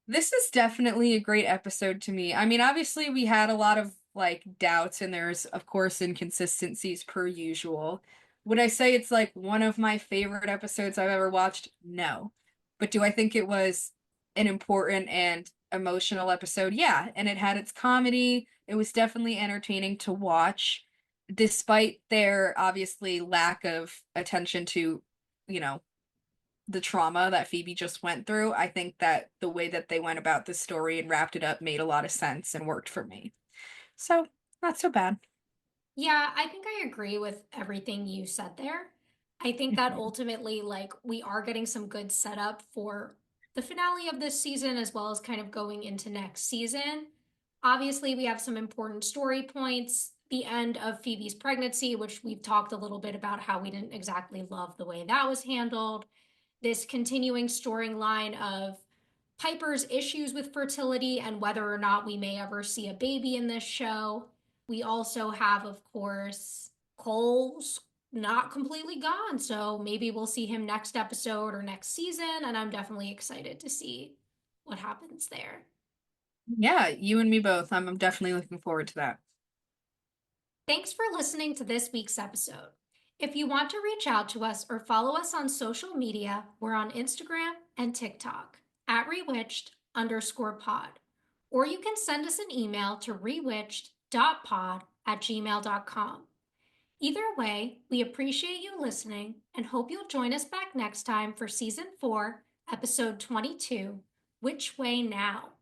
This is definitely a great episode to me. I mean, obviously, we had a lot of like doubts, and there's, of course, inconsistencies per usual. Would I say it's like one of my favorite episodes I've ever watched? No. But do I think it was an important and emotional episode? Yeah. And it had its comedy. It was definitely entertaining to watch, despite their obviously lack of attention to, you know, the trauma that Phoebe just went through. I think that the way that they went about the story and wrapped it up made a lot of sense and worked for me. So, not so bad. Yeah, I think I agree with everything you said there. I think that Mhm. ultimately, like, we are getting some good setup for the finale of this season as well as kind of going into next season. Obviously, we have some important story points. The end of Phoebe's pregnancy, which we've talked a little bit about how we didn't exactly love the way that was handled. This continuing storyline of Piper's issues with fertility and whether or not we may ever see a baby in this show. We also have, of course, Cole's not completely gone, so maybe we'll see him next episode or next season, and I'm definitely excited to see what happens there. Yeah, you and me both. I'm definitely looking forward to that. Thanks for listening to this week's episode. If you want to reach out to us or follow us on social media, we're on Instagram and TikTok at rewitched_pod. Or you can send us an email to rewitched.pod@gmail.com. Either way, we appreciate you listening and hope you'll join us back next time for Season 4, Episode 22, Which Way Now?